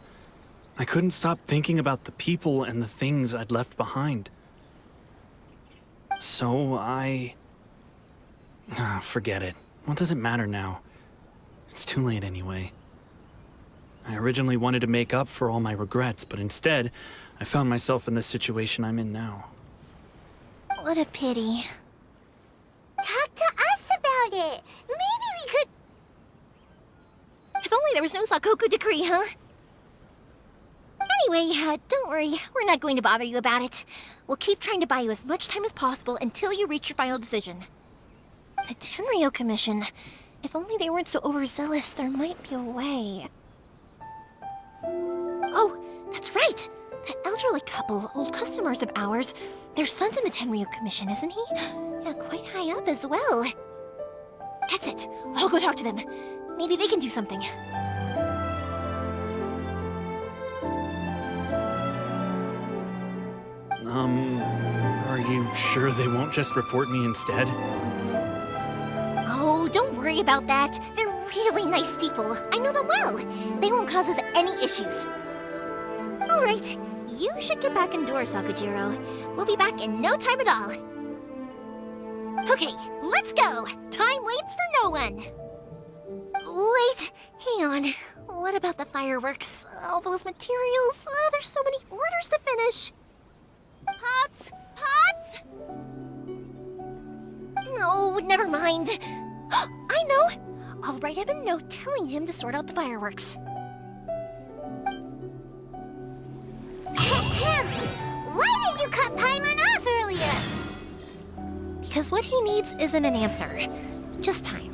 I couldn't stop thinking about the people and the things I'd left behind. So forget it. What does it matter now? It's too late anyway. I originally wanted to make up for all my regrets, but instead, I found myself in the situation I'm in now. What a pity. Talk to us about it. Maybe we could... If only there was no Sakoku decree, huh? Anyway, don't worry. We're not going to bother you about it. We'll keep trying to buy you as much time as possible until you reach your final decision. The Tenryou Commission. If only they weren't so overzealous, there might be a way. Oh, that's right! That elderly couple, old customers of ours, their son's in the Tenryou Commission, isn't he? Yeah, quite high up as well. That's it. I'll go talk to them. Maybe they can do something. Are you sure they won't just report me instead? Oh, don't worry about that. They're really nice people. I know them well. They won't cause us any issues. All right, you should get back indoors, Sakujiro. We'll be back in no time at all. Okay, let's go. Time waits for no one. Wait, hang on. What about the fireworks? All those materials? There's so many orders to finish. Pops! Pops! No, never mind. I know. I'll write him a note telling him to sort out the fireworks. Why did you cut Paimon off earlier? Because what he needs isn't an answer, just time.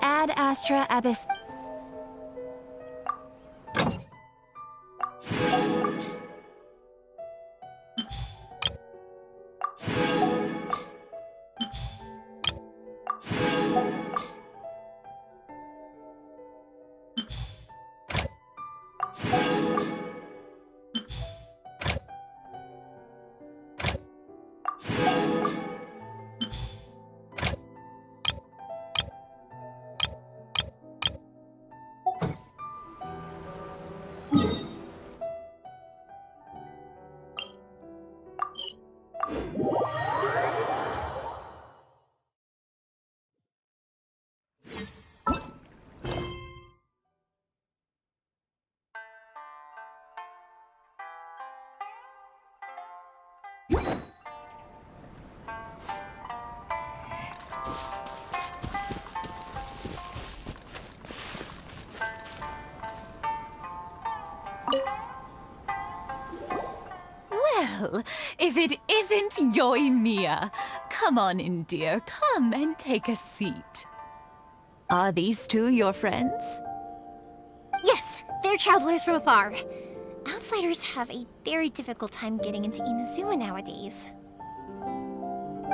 Ad Astra Abyss. Well, Well, if it isn't Ёimii. Come on in, dear. Come and take a seat. Are these two your friends? Yes, they're travelers from afar. Outsiders have a very difficult time getting into Inazuma nowadays.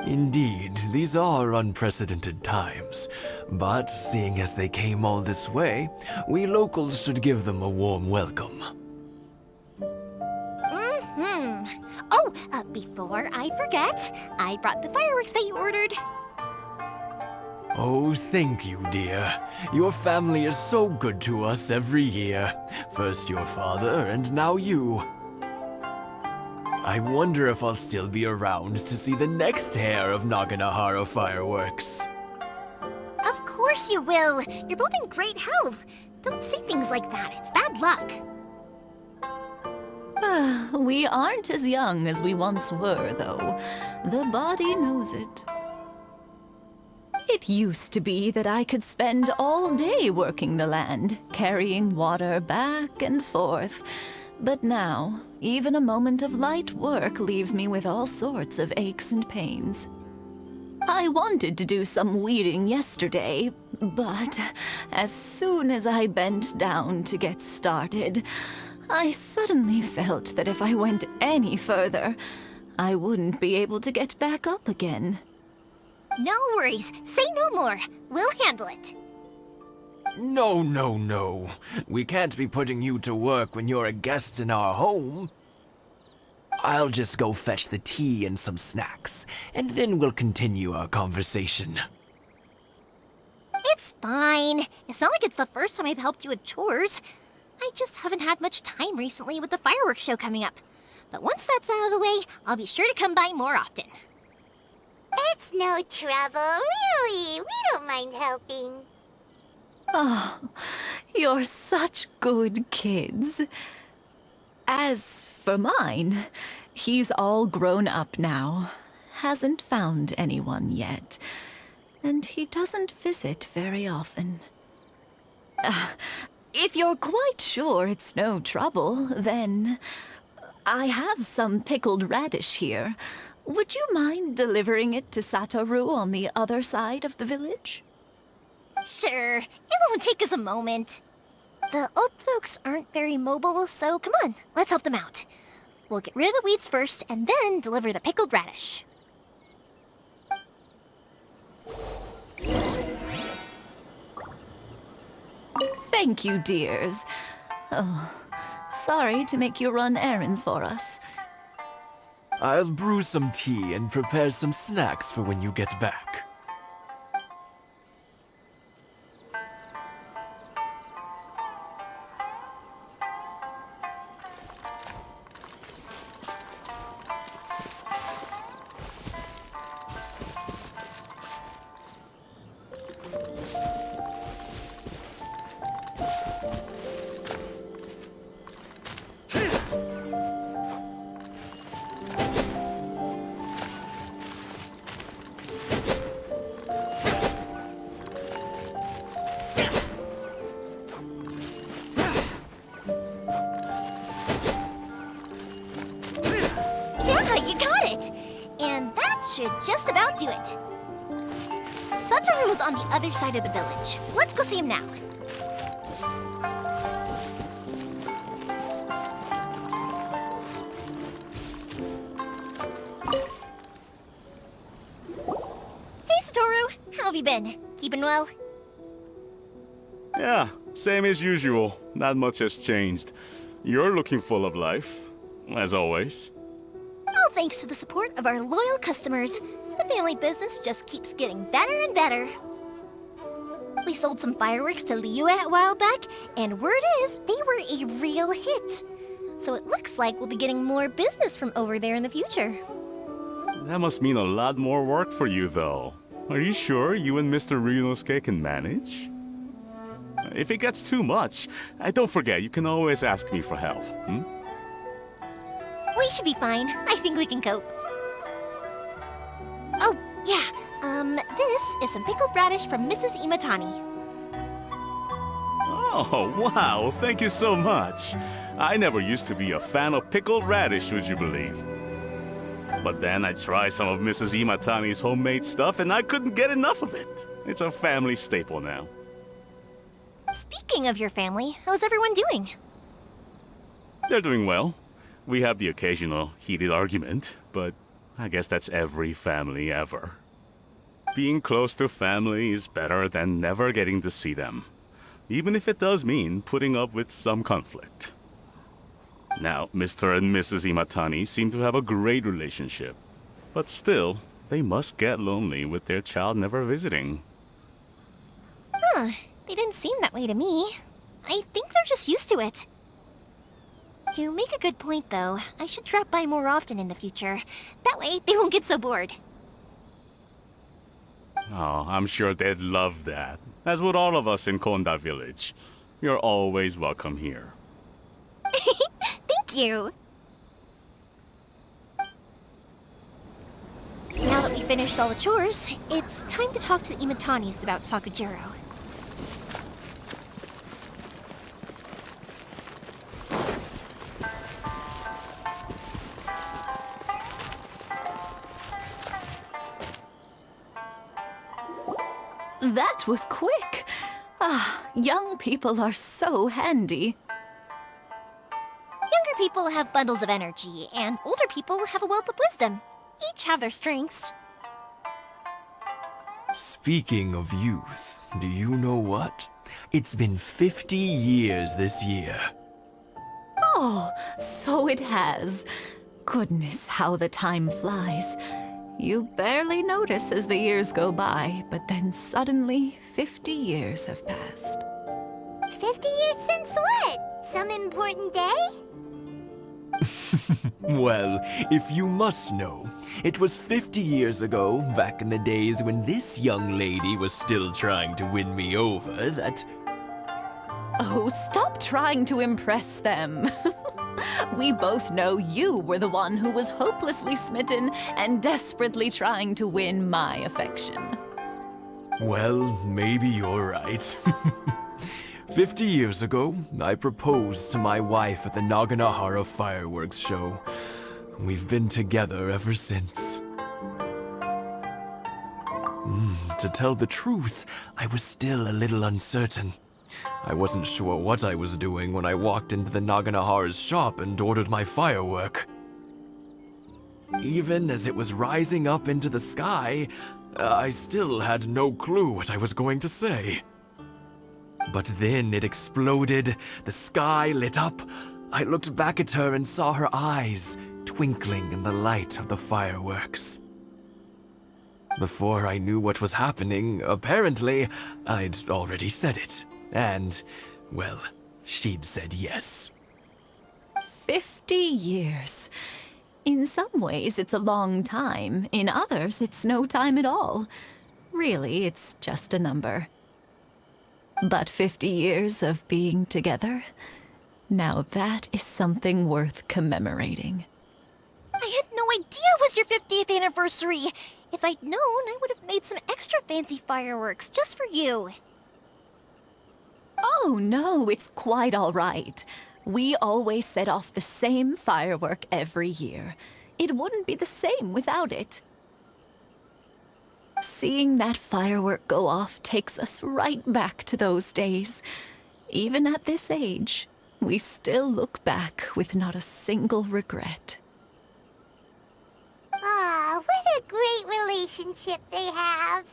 Indeed, these are unprecedented times. But seeing as they came all this way, we locals should give them a warm welcome. Oh, before I forget, I brought the fireworks that you ordered. Oh, thank you, dear. Your family is so good to us every year. First your father, and now you. I wonder if I'll still be around to see the next hair of Naganahara fireworks. Of course you will. You're both in great health. Don't say things like that. It's bad luck. We aren't as young as we once were, though. The body knows it. It used to be that I could spend all day working the land, carrying water back and forth. But now, even a moment of light work leaves me with all sorts of aches and pains. I wanted to do some weeding yesterday, but as soon as I bent down to get started, I suddenly felt that if I went any further, I wouldn't be able to get back up again. No worries. Say no more. We'll handle it. No, no, no. We can't be putting you to work when you're a guest in our home. I'll just go fetch the tea and some snacks, and then we'll continue our conversation. It's fine. It's not like it's the first time I've helped you with chores. I just haven't had much time recently with the fireworks show coming up. But once that's out of the way, I'll be sure to come by more often. It's no trouble, really. We don't mind helping. Oh, you're such good kids. As for mine, he's all grown up now. Hasn't found anyone yet. And he doesn't visit very often. If you're quite sure it's no trouble, then I have some pickled radish here. Would you mind delivering it to Satoru on the other side of the village? Sure. It won't take us a moment. The old folks aren't very mobile, so come on, let's help them out. We'll get rid of the weeds first, and then deliver the pickled radish. Thank you, dears. Oh, sorry to make you run errands for us. I'll brew some tea and prepare some snacks for when you get back. Should just about do it. Satoru is on the other side of the village. Let's go see him now. Hey, Satoru. How have you been? Keeping well? Yeah, same as usual. Not much has changed. You're looking full of life, as always. All thanks to the support of our loyal customers, the family business just keeps getting better and better. We sold some fireworks to Liyue a while back, and word is they were a real hit. So it looks like we'll be getting more business from over there in the future. That must mean a lot more work for you, though. Are you sure you and Mr. Ryunosuke can manage? If it gets too much, don't forget, you can always ask me for help, We should be fine. I think we can cope. Oh, yeah. This is some pickled radish from Mrs. Imatani. Oh, wow, thank you so much. I never used to be a fan of pickled radish, would you believe? But then I tried some of Mrs. Imatani's homemade stuff and I couldn't get enough of it. It's a family staple now. Speaking of your family, how's everyone doing? They're doing well. We have the occasional heated argument, but I guess that's every family ever. Being close to family is better than never getting to see them, even if it does mean putting up with some conflict. Now, Mr. and Mrs. Imatani seem to have a great relationship, but still, they must get lonely with their child never visiting. Huh, they didn't seem that way to me. I think they're just used to it. You make a good point, though. I should drop by more often in the future. That way, they won't get so bored. Oh, I'm sure they'd love that, as would all of us in Konda Village. You're always welcome here. Thank you! Now that we finished all the chores, it's time to talk to the Imatanis about Sakujiro. That was quick. Ah, young people are so handy. Younger people have bundles of energy, and older people have a wealth of wisdom. Each have their strengths. Speaking of youth, do you know what? It's been 50 years this year. Oh, so it has. Goodness, how the time flies. You barely notice as the years go by, but then suddenly 50 years have passed. 50 years since what? Some important day? Well, if you must know, it was 50 years ago, back in the days when this young lady was still trying to win me over, that... Oh, stop trying to impress them. We both know you were the one who was hopelessly smitten and desperately trying to win my affection. Well, maybe you're right. 50 years ago, I proposed to my wife at the Naganahara fireworks show. We've been together ever since. To tell the truth, I was still a little uncertain. I wasn't sure what I was doing when I walked into the Naganahara's shop and ordered my firework. Even as it was rising up into the sky, I still had no clue what I was going to say. But then it exploded, the sky lit up. I looked back at her and saw her eyes twinkling in the light of the fireworks. Before I knew what was happening, apparently, I'd already said it. And, well, she'd said yes. 50 years. In some ways, it's a long time. In others, it's no time at all. Really, it's just a number. But 50 years of being together? Now that is something worth commemorating. I had no idea it was your 50th anniversary! If I'd known, I would have made some extra fancy fireworks just for you. Oh, no, it's quite all right. We always set off the same firework every year. It wouldn't be the same without it. Seeing that firework go off takes us right back to those days. Even at this age, we still look back with not a single regret. Ah, what a great relationship they have.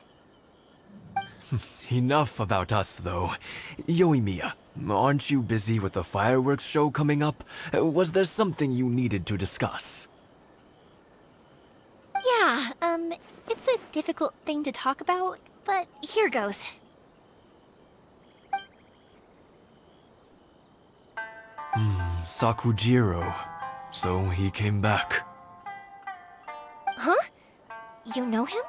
Enough about us, though. Yoimiya, aren't you busy with the fireworks show coming up? Was there something you needed to discuss? Yeah, it's a difficult thing to talk about, but here goes. Sakujiro. So he came back. Huh? You know him?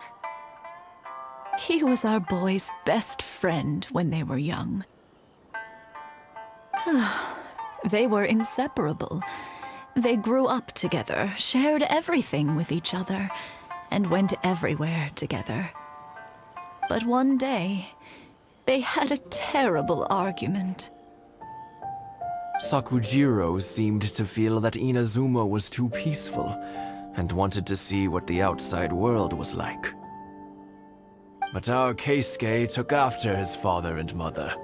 He was our boys' best friend when they were young. They were inseparable. They grew up together, shared everything with each other, and went everywhere together. But one day, they had a terrible argument. Sakujiro seemed to feel that Inazuma was too peaceful. and wanted to see what the outside world was like. But our Keisuke took after his father and mother.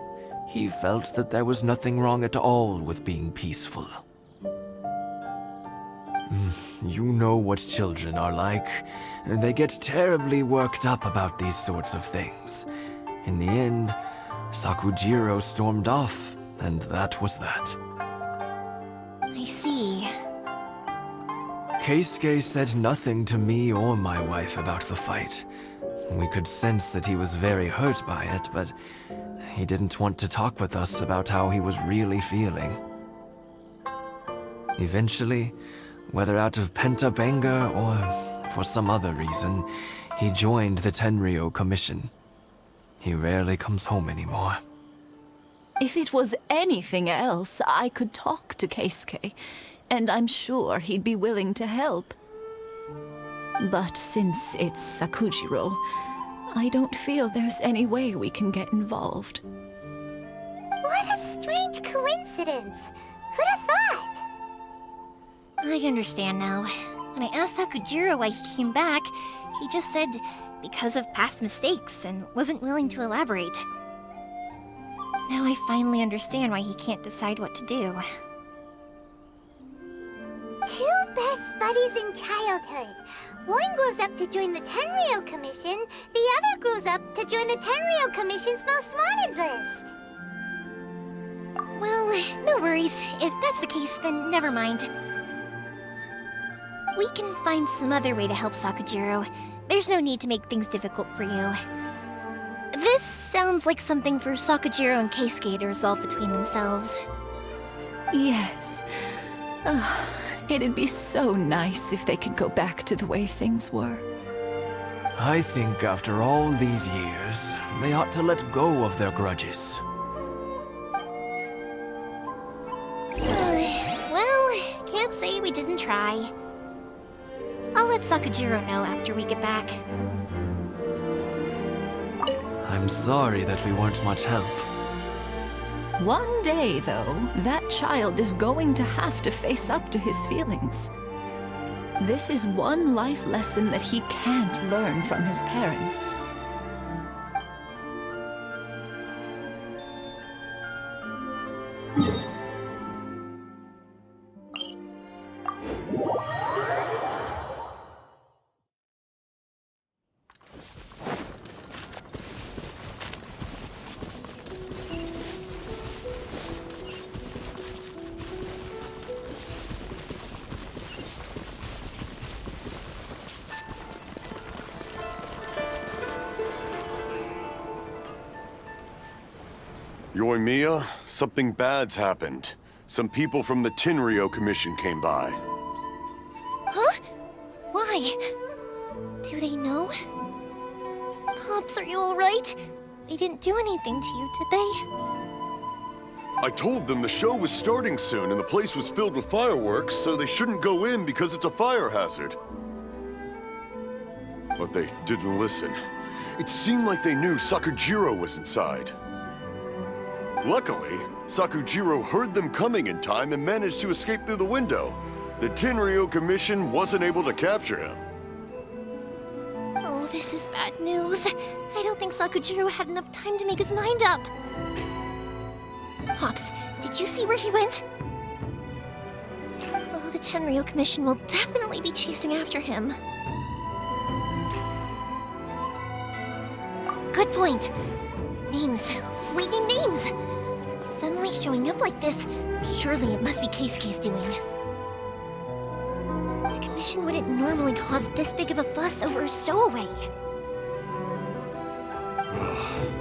He felt that there was nothing wrong at all with being peaceful. You know what children are like. They get terribly worked up about these sorts of things. In the end, Sakujiro stormed off, and that was that. I see. Keisuke said nothing to me or my wife about the fight. We could sense that he was very hurt by it, but he didn't want to talk with us about how he was really feeling. Eventually, whether out of pent-up anger or for some other reason, he joined the Tenryou Commission. He rarely comes home anymore. If it was anything else, I could talk to Keisuke, and I'm sure he'd be willing to help. But since it's Sakujiro, I don't feel there's any way we can get involved. What a strange coincidence. Who'd have thought? I understand now. When I asked Sakujiro why he came back, he just said because of past mistakes and wasn't willing to elaborate. Now I finally understand why he can't decide what to do. Two best buddies in childhood. One grows up to join the Tenryou Commission, the other grows up to join the Tenryou Commission's most wanted list. Well, no worries. If that's the case, then never mind. We can find some other way to help Sakujiro. There's no need to make things difficult for you. This sounds like something for Sakujiro and Keisuke to resolve between themselves. Yes. It'd be so nice if they could go back to the way things were. I think after all these years, they ought to let go of their grudges. Well, can't say we didn't try. I'll let Sakujiro know after we get back. I'm sorry that we weren't much help. One day, though, that child is going to have to face up to his feelings. This is one life lesson that he can't learn from his parents. Yoimiya, something bad's happened. Some people from the Tenryou Commission came by. Huh? Why? Do they know? Pops, are you alright? They didn't do anything to you, did they? I told them the show was starting soon and the place was filled with fireworks, so they shouldn't go in because it's a fire hazard. But they didn't listen. It seemed like they knew Sakujiro was inside. Luckily, Sakujiro heard them coming in time and managed to escape through the window. The Tenryou Commission wasn't able to capture him. Oh, this is bad news. I don't think Sakujiro had enough time to make his mind up. Pops, did you see where he went? Oh, the Tenryou Commission will definitely be chasing after him. Good point. Names. We need names. Suddenly showing up like this, surely it must be Keisuke's doing. The Commission wouldn't normally cause this big of a fuss over a stowaway.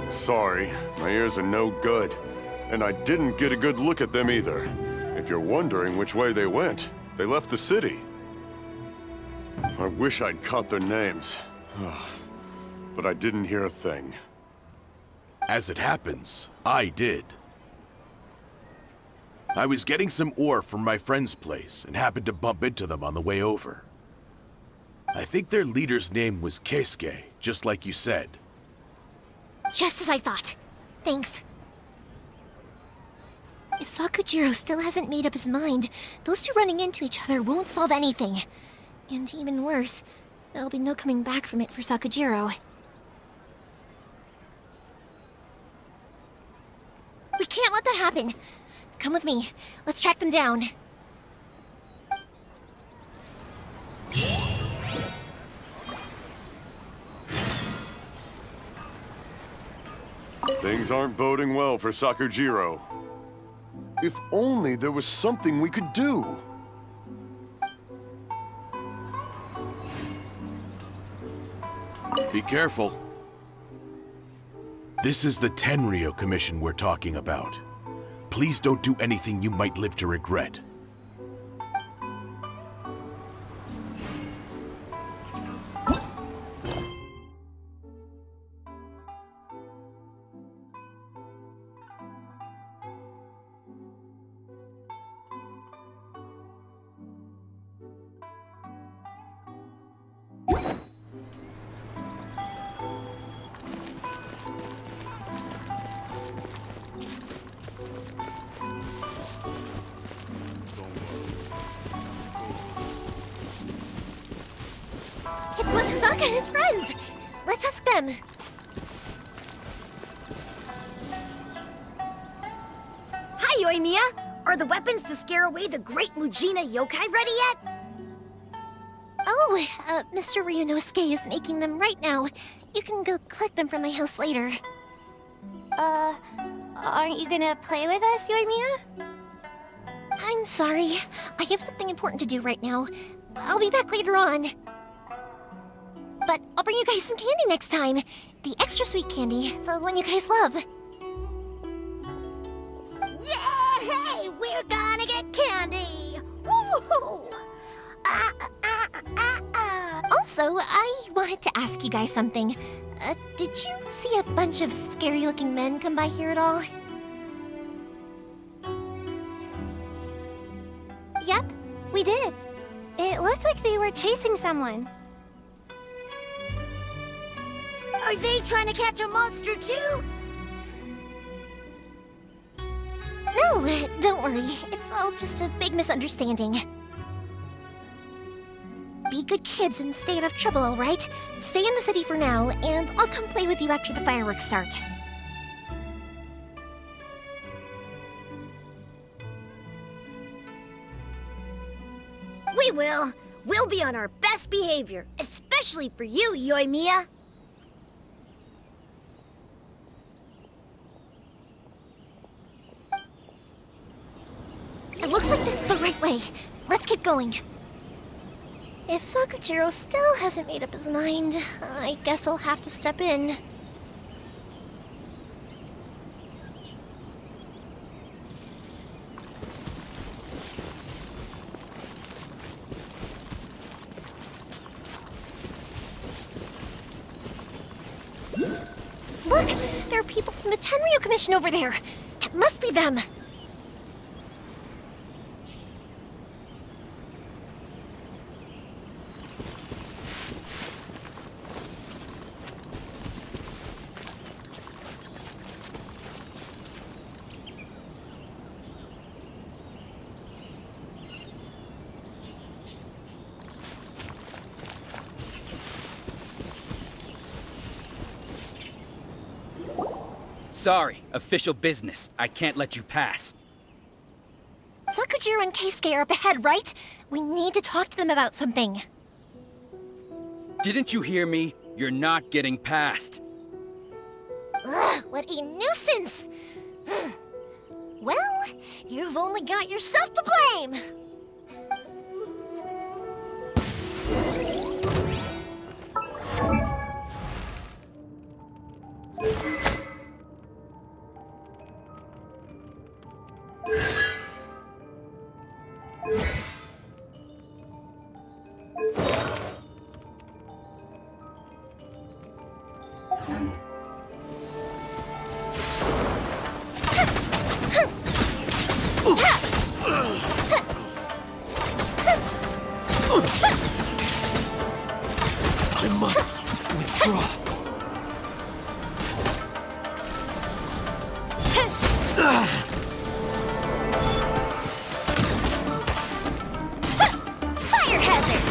Sorry, my ears are no good. And I didn't get a good look at them either. If you're wondering which way they went, they left the city. I wish I'd caught their names. But I didn't hear a thing. As it happens, I did. I was getting some ore from my friend's place and happened to bump into them on the way over. I think their leader's name was Keisuke, just like you said. Just as I thought. Thanks. If Sakujiro still hasn't made up his mind, those two running into each other won't solve anything. And even worse, there'll be no coming back from it for Sakujiro. We can't let that happen. Come with me. Let's track them down. Things aren't boding well for Sakujiro. If only there was something we could do. Be careful. This is the Tenryou Commission we're talking about. Please don't do anything you might live to regret. It's Mochizaka and his friends! Let's ask them. Hi, Yoimiya! Are the weapons to scare away the great Mujina yokai ready yet? Oh, Mr. Ryunosuke is making them right now. You can go collect them from my house later. Aren't you gonna play with us, Yoimiya? I'm sorry. I have something important to do right now. I'll be back later on. But I'll bring you guys some candy next time. The extra sweet candy, the one you guys love. Yay! We're gonna get candy! Woohoo! Also, I wanted to ask you guys something. Did you see a bunch of scary-looking men come by here at all? Yep, we did. It looked like they were chasing someone. Are they trying to catch a monster too? No, don't worry. It's all just a big misunderstanding. Be good kids and stay out of trouble, all right? Stay in the city for now, and I'll come play with you after the fireworks start. We will. We'll be on our best behavior, especially for you, Yoimiya. It looks like this is the right way. Let's get going. If Sakujiro still hasn't made up his mind, I guess I'll have to step in. Look! There are people from the Tenryou Commission over there! It must be them! Sorry, official business. I can't let you pass. Sakujiro and Keisuke are up ahead, right? We need to talk to them about something. Didn't you hear me? You're not getting past. Ugh, what a nuisance! Well, you've only got yourself to blame! I must withdraw. Fire hazard!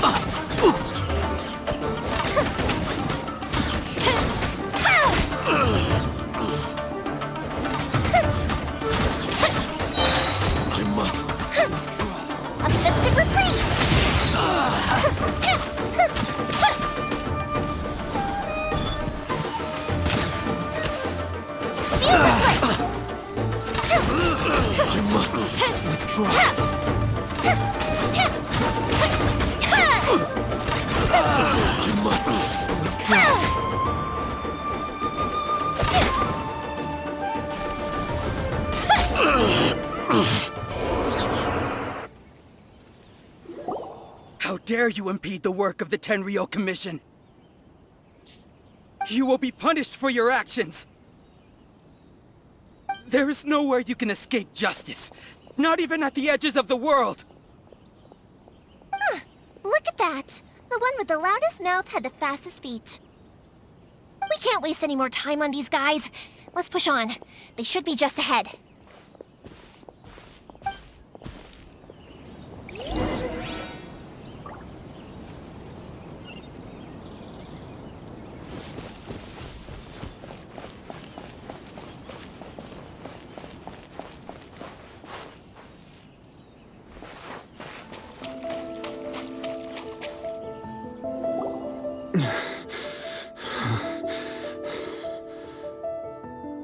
How dare you impede the work of the Tenryou Commission? You will be punished for your actions. There is nowhere you can escape justice. Not even at the edges of the world. Huh, look at that. The one with the loudest mouth had the fastest feet. We can't waste any more time on these guys. Let's push on. They should be just ahead.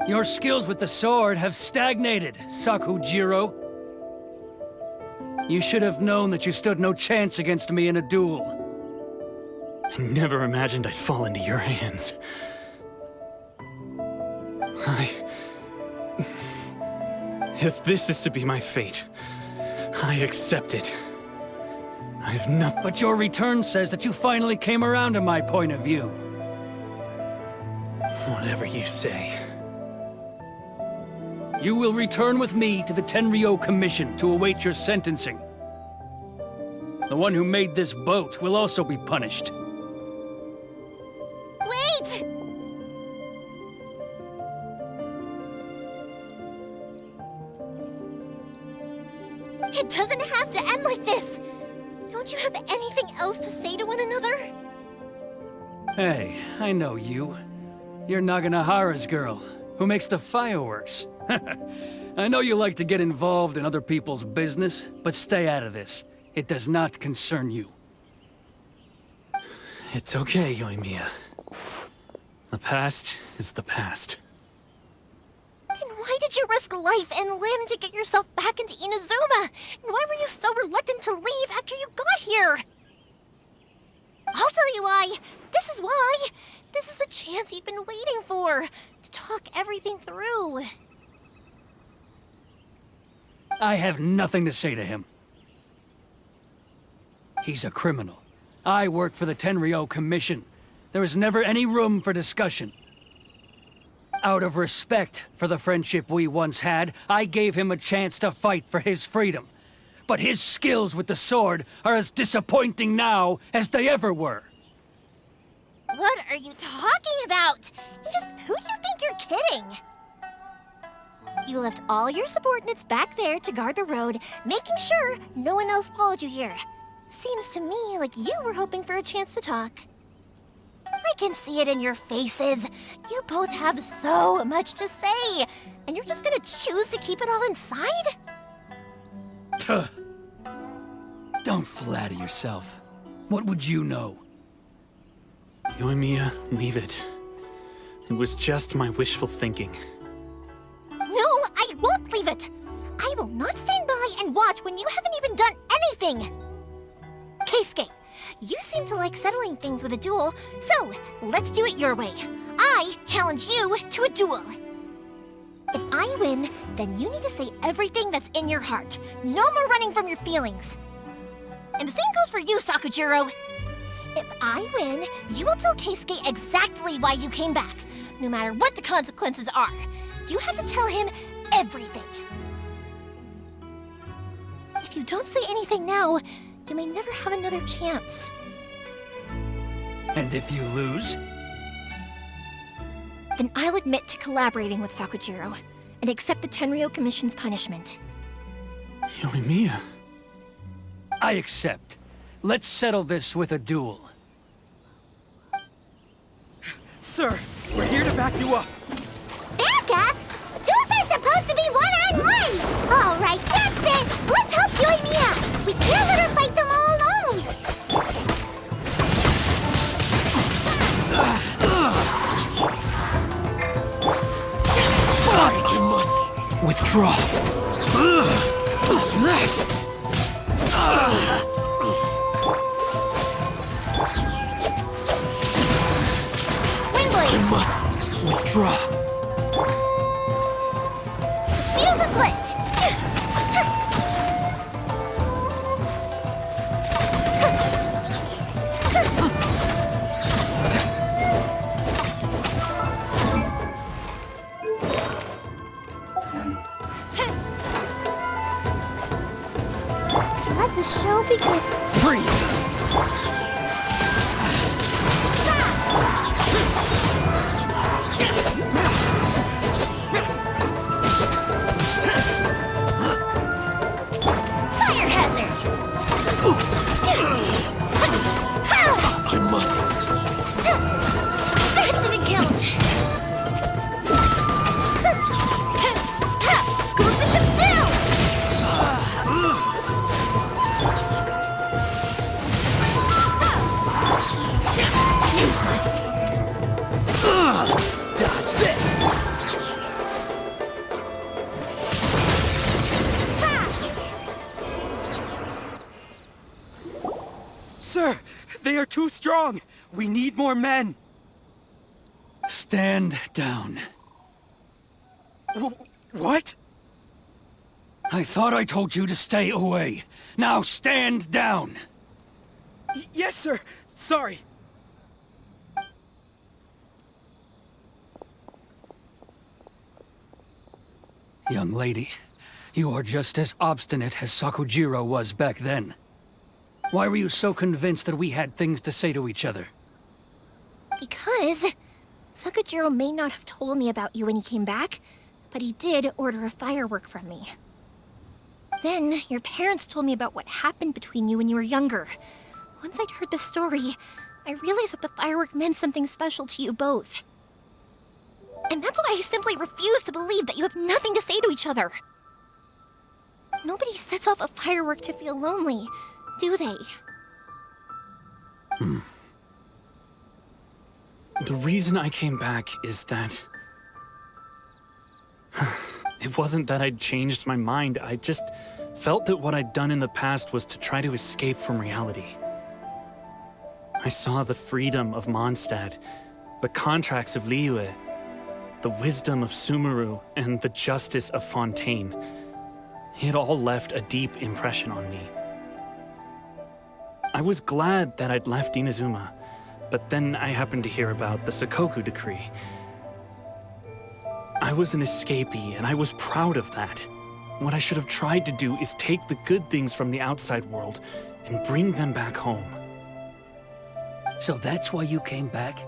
Your skills with the sword have stagnated, Sakujiro. You should have known that you stood no chance against me in a duel. I never imagined I'd fall into your hands. If this is to be my fate, I accept it. I have nothing. But your return says that you finally came around to my point of view. Whatever you say. You will return with me to the Tenryou Commission to await your sentencing. The one who made this boat will also be punished. Wait! It doesn't have to end like this! Don't you have anything else to say to one another? Hey, I know you. You're Naganahara's girl, who makes the fireworks. I know you like to get involved in other people's business, but stay out of this. It does not concern you. It's okay, Yoimiya. The past is the past. Then why did you risk life and limb to get yourself back into Inazuma? And why were you so reluctant to leave after you got here? I'll tell you why. This is why. This is the chance you've been waiting for. To talk everything through. I have nothing to say to him. He's a criminal. I work for the Tenryou Commission. There is never any room for discussion. Out of respect for the friendship we once had, I gave him a chance to fight for his freedom. But his skills with the sword are as disappointing now as they ever were. What are you talking about? Who do you think you're kidding? You left all your subordinates back there to guard the road, making sure no one else followed you here. Seems to me like you were hoping for a chance to talk. I can see it in your faces. You both have so much to say, and you're just gonna choose to keep it all inside? Tuh. Don't flatter yourself. What would you know? Yoimiya, leave it. It was just my wishful thinking. No, I won't leave it! I will not stand by and watch when you haven't even done anything! Keisuke, you seem to like settling things with a duel, so let's do it your way. I challenge you to a duel. If I win, then you need to say everything that's in your heart. No more running from your feelings. And the same goes for you, Sakujiro. If I win, you will tell Keisuke exactly why you came back, no matter what the consequences are. You have to tell him everything. If you don't say anything now, you may never have another chance. And if you lose? Then I'll admit to collaborating with Sakujiro and accept the Tenryou Commission's punishment. Yoimiya. I accept. Let's settle this with a duel. Sir, we're here to back you up. Back up? Duels are supposed to be one-on-one! All right, that's it! Let's help Yoimiya! We can't let her fight them all alone! I must withdraw. I must withdraw. Fuse is lit! Freeze! Fire hazard! I must. That didn't count! Goes the ship down! Useless. Dodge this. Sir, they are too strong. We need more men. Stand down. What? I thought I told you to stay away. Now stand down. Yes, sir. Sorry. Young lady, you are just as obstinate as Sakujiro was back then. Why were you so convinced that we had things to say to each other? Because Sakujiro may not have told me about you when he came back, but he did order a firework from me. Then, your parents told me about what happened between you when you were younger. Once I'd heard the story, I realized that the firework meant something special to you both. And that's why I simply refuse to believe that you have nothing to say to each other. Nobody sets off a firework to feel lonely, do they? The reason I came back is that... It wasn't that I'd changed my mind, I just felt that what I'd done in the past was to try to escape from reality. I saw the freedom of Mondstadt, the contracts of Liyue, the wisdom of Sumeru, and the justice of Fontaine. It all left a deep impression on me. I was glad that I'd left Inazuma, but then I happened to hear about the Sakoku decree. I was an escapee, and I was proud of that. What I should have tried to do is take the good things from the outside world and bring them back home. So that's why you came back?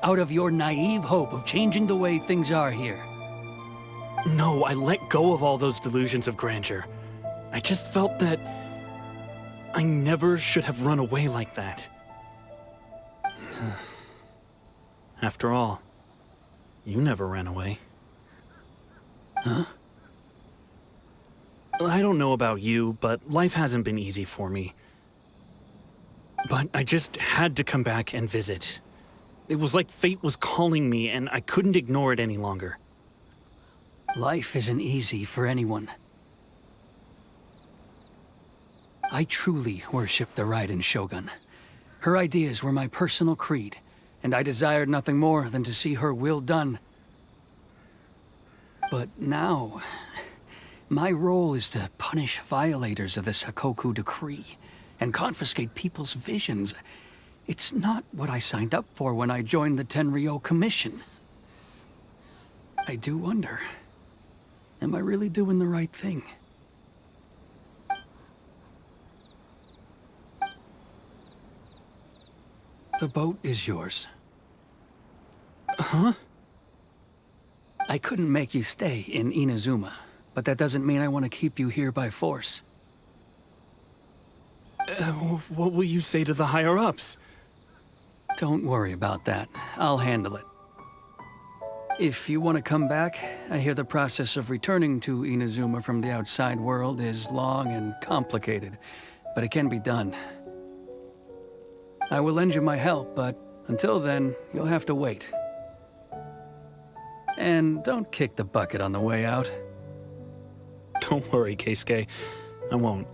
Out of your naive hope of changing the way things are here? No, I let go of all those delusions of grandeur. I just felt that I never should have run away like that. After all, you never ran away. Huh? I don't know about you, but life hasn't been easy for me. But I just had to come back and visit. It was like fate was calling me, and I couldn't ignore it any longer. Life isn't easy for anyone. I truly worship the Raiden Shogun. Her ideas were my personal creed, and I desired nothing more than to see her will done. But now, my role is to punish violators of the Sakoku decree and confiscate people's visions. It's not what I signed up for when I joined the Tenryou Commission. I do wonder, am I really doing the right thing? The boat is yours. Huh? I couldn't make you stay in Inazuma, but that doesn't mean I want to keep you here by force. What will you say to the higher-ups? Don't worry about that. I'll handle it. If you want to come back, I hear the process of returning to Inazuma from the outside world is long and complicated, but it can be done. I will lend you my help, but until then, you'll have to wait. And don't kick the bucket on the way out. Don't worry, Keisuke. I won't.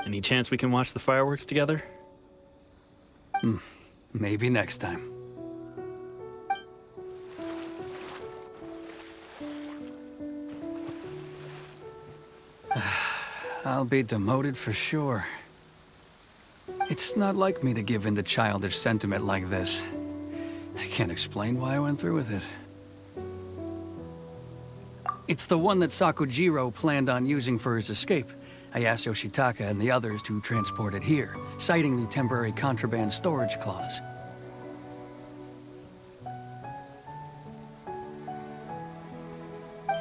Any chance we can watch the fireworks together? Maybe next time. I'll be demoted for sure. It's not like me to give in to childish sentiment like this. I can't explain why I went through with it. It's the one that Sakujiro planned on using for his escape. I asked Yoshitaka and the others to transport it here, citing the temporary contraband storage clause.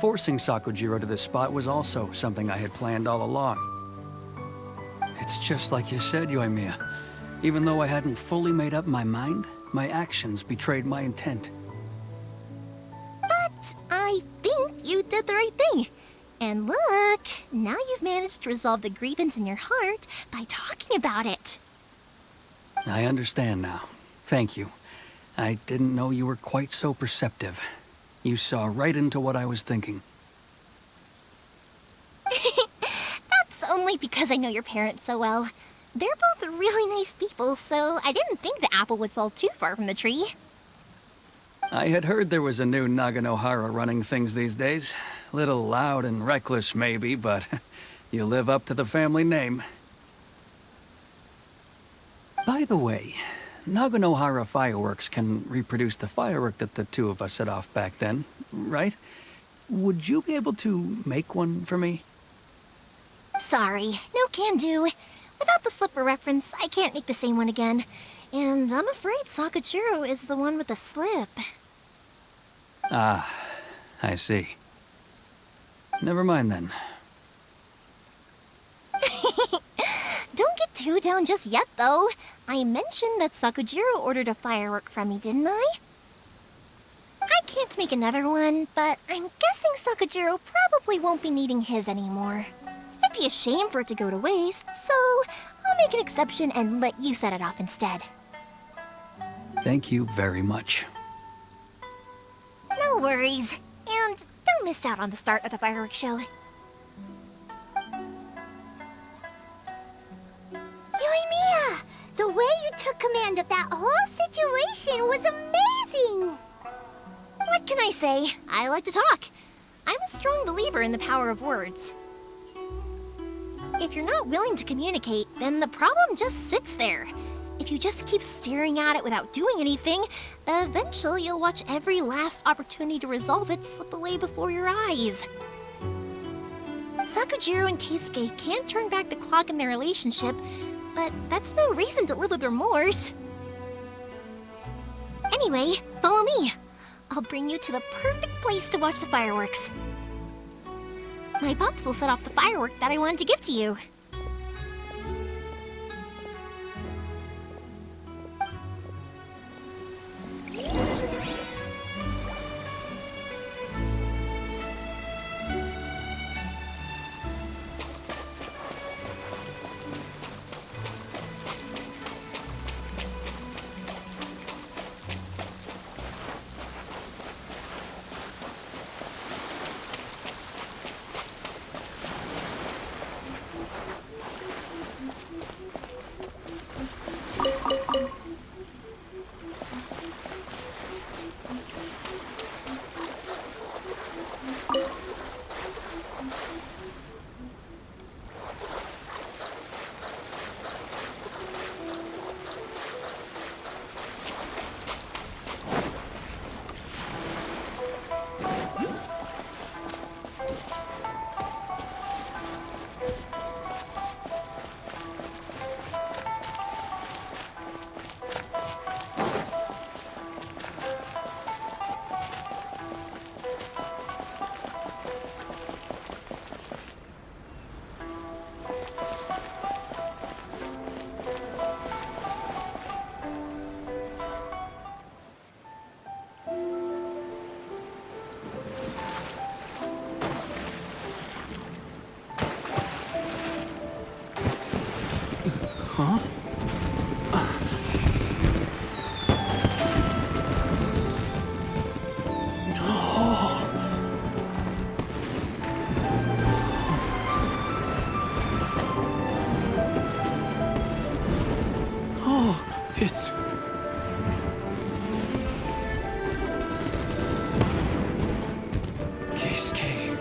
Forcing Sakujiro to this spot was also something I had planned all along. It's just like you said, Yoimiya. Even though I hadn't fully made up my mind, my actions betrayed my intent. But I think you did the right thing. And look, now you've managed to resolve the grievance in your heart by talking about it. I understand now. Thank you. I didn't know you were quite so perceptive. You saw right into what I was thinking. That's only because I know your parents so well. They're both really nice people, so I didn't think the apple would fall too far from the tree. I had heard there was a new Naganohara running things these days. Little loud and reckless, maybe, but you live up to the family name. By the way, Naganohara fireworks can reproduce the firework that the two of us set off back then, right? Would you be able to make one for me? Sorry, no can do. Without the slipper reference, I can't make the same one again. And I'm afraid Sakujiro is the one with the slip. Ah, I see. Never mind then. Don't get too down just yet, though. I mentioned that Sakujiro ordered a firework from me, didn't I? I can't make another one, but I'm guessing Sakujiro probably won't be needing his anymore. It'd be a shame for it to go to waste, so I'll make an exception and let you set it off instead. Thank you very much. No worries. And don't miss out on the start of the fireworks show. Yoimiya! The way you took command of that whole situation was amazing! What can I say? I like to talk. I'm a strong believer in the power of words. If you're not willing to communicate, then the problem just sits there. If you just keep staring at it without doing anything, eventually you'll watch every last opportunity to resolve it slip away before your eyes. Sakujiro and Keisuke can't turn back the clock in their relationship, but that's no reason to live with remorse. Anyway, follow me. I'll bring you to the perfect place to watch the fireworks. My pops will set off the firework that I wanted to give to you. Huh? Oh, it's... Keisuke.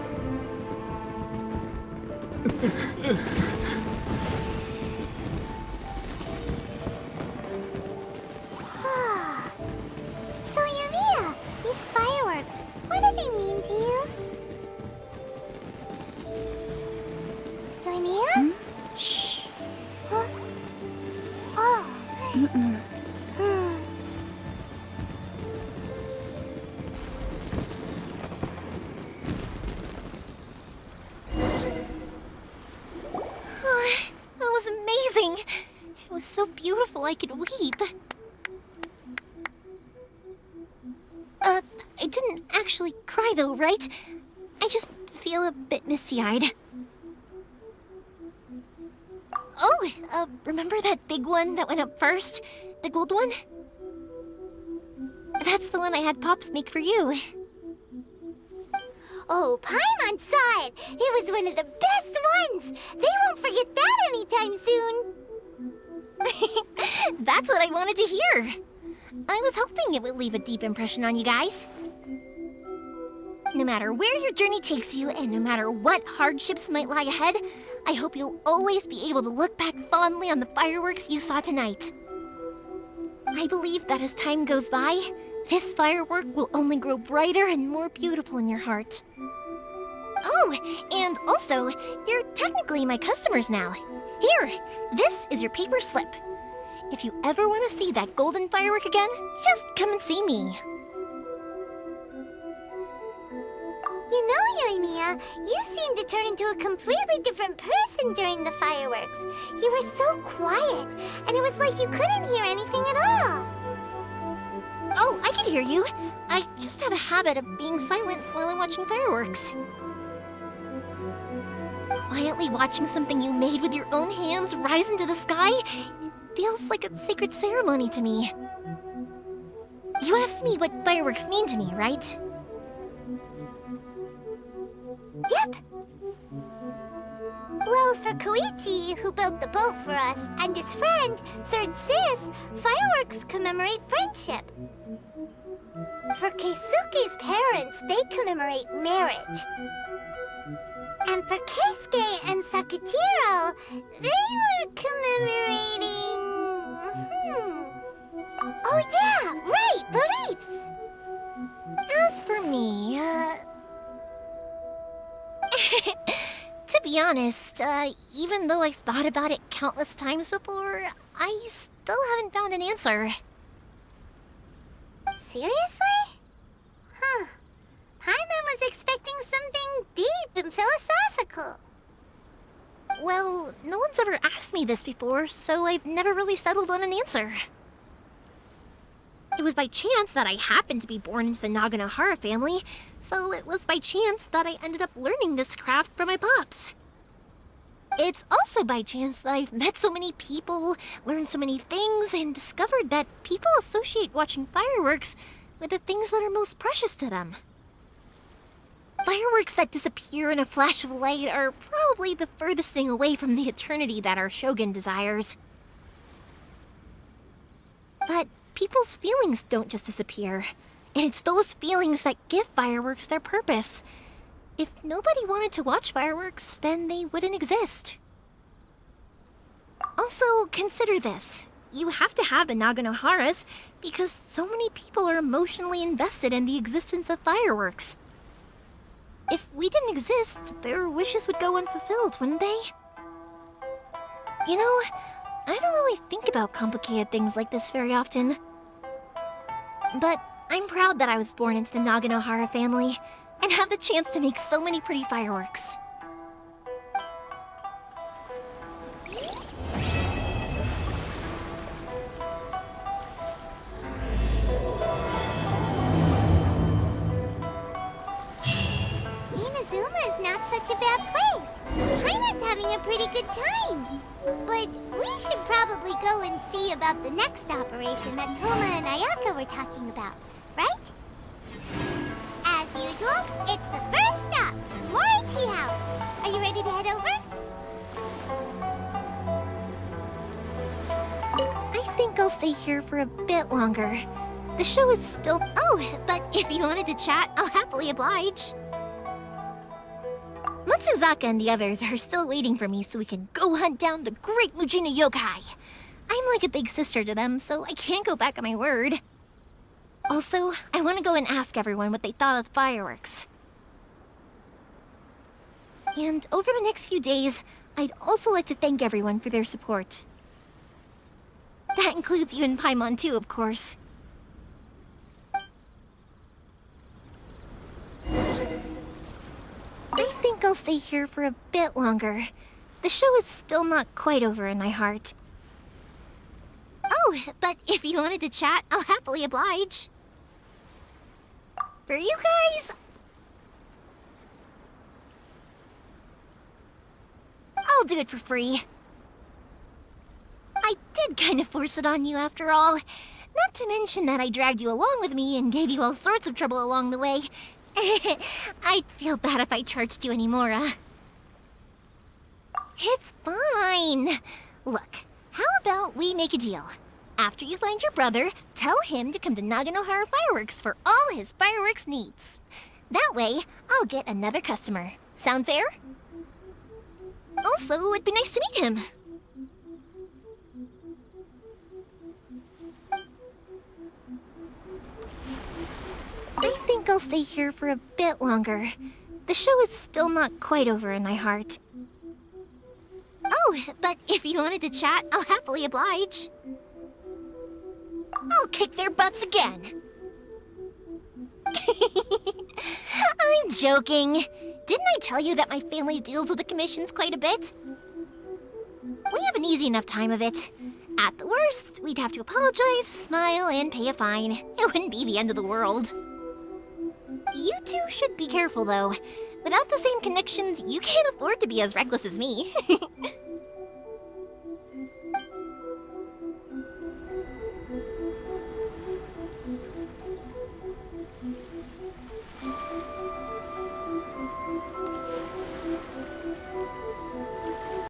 So, Yoimiya, these fireworks, what do they mean to you? Yoimiya? That was amazing! It was so beautiful I could weep. I didn't actually cry though, right? I just feel a bit misty-eyed. Oh, remember that big one that went up first? The gold one? That's the one I had Pops make for you. Oh, Paimon saw it! It was one of the best ones! They won't forget that anytime soon! That's what I wanted to hear. I was hoping it would leave a deep impression on you guys. No matter where your journey takes you, and no matter what hardships might lie ahead, I hope you'll always be able to look back fondly on the fireworks you saw tonight. I believe that as time goes by, this firework will only grow brighter and more beautiful in your heart. Oh, and also, you're technically my customers now. Here, this is your paper slip. If you ever want to see that golden firework again, just come and see me. You know, Yoimiya, you seemed to turn into a completely different person during the fireworks. You were so quiet, and it was like you couldn't hear anything at all. Oh, I can hear you. I just have a habit of being silent while I'm watching fireworks. Quietly watching something you made with your own hands rise into the sky feels like a sacred ceremony to me. You asked me what fireworks mean to me, right? Yep. Well, for Koichi, who built the boat for us, and his friend, Third Sis, fireworks commemorate friendship. For Keisuke's parents, they commemorate marriage. And for Keisuke and Sakujiro, they were commemorating... Oh yeah, right, beliefs! As for me, to be honest, even though I've thought about it countless times before, I still haven't found an answer. Seriously? Huh. Paimon was expecting something deep and philosophical. Well, no one's ever asked me this before, so I've never really settled on an answer. It was by chance that I happened to be born into the Naganohara family, so it was by chance that I ended up learning this craft from my pops. It's also by chance that I've met so many people, learned so many things, and discovered that people associate watching fireworks with the things that are most precious to them. Fireworks that disappear in a flash of light are probably the furthest thing away from the eternity that our shogun desires. But people's feelings don't just disappear, and it's those feelings that give fireworks their purpose. If nobody wanted to watch fireworks, then they wouldn't exist. Also, consider this. You have to have the Naganoharas because so many people are emotionally invested in the existence of fireworks. If we didn't exist, their wishes would go unfulfilled, wouldn't they? You know, I don't really think about complicated things like this very often. But I'm proud that I was born into the Naganohara family and have the chance to make so many pretty fireworks. Inazuma is not such a bad place. Paimon's having a pretty good time. But we should probably go and see about the next operation that Toma and Ayaka were talking about, right? As usual, it's the first stop, Mori Tea House. Are you ready to head over? I think I'll stay here for a bit longer. The show is still... Oh, but if you wanted to chat, I'll happily oblige. Matsuzaka and the others are still waiting for me so we can go hunt down the great Mujina yokai. I'm like a big sister to them, so I can't go back on my word. Also, I want to go and ask everyone what they thought of the fireworks. And over the next few days, I'd also like to thank everyone for their support. That includes you and Paimon too, of course. I think I'll stay here for a bit longer. The show is still not quite over in my heart. Oh, but if you wanted to chat, I'll happily oblige. For you guys, I'll do it for free. I did kind of force it on you after all. Not to mention that I dragged you along with me and gave you all sorts of trouble along the way. I'd feel bad if I charged you anymore, It's fine. Look, how about we make a deal? After you find your brother, tell him to come to Naganohara Fireworks for all his fireworks needs. That way, I'll get another customer. Sound fair? Also, it'd be nice to meet him. I think I'll stay here for a bit longer. The show is still not quite over in my heart. Oh, but if you wanted to chat, I'll happily oblige. I'll kick their butts again. I'm joking. Didn't I tell you that my family deals with the commissions quite a bit? We have an easy enough time of it. At the worst, we'd have to apologize, smile, and pay a fine. It wouldn't be the end of the world. You two should be careful, though. Without the same connections, you can't afford to be as reckless as me.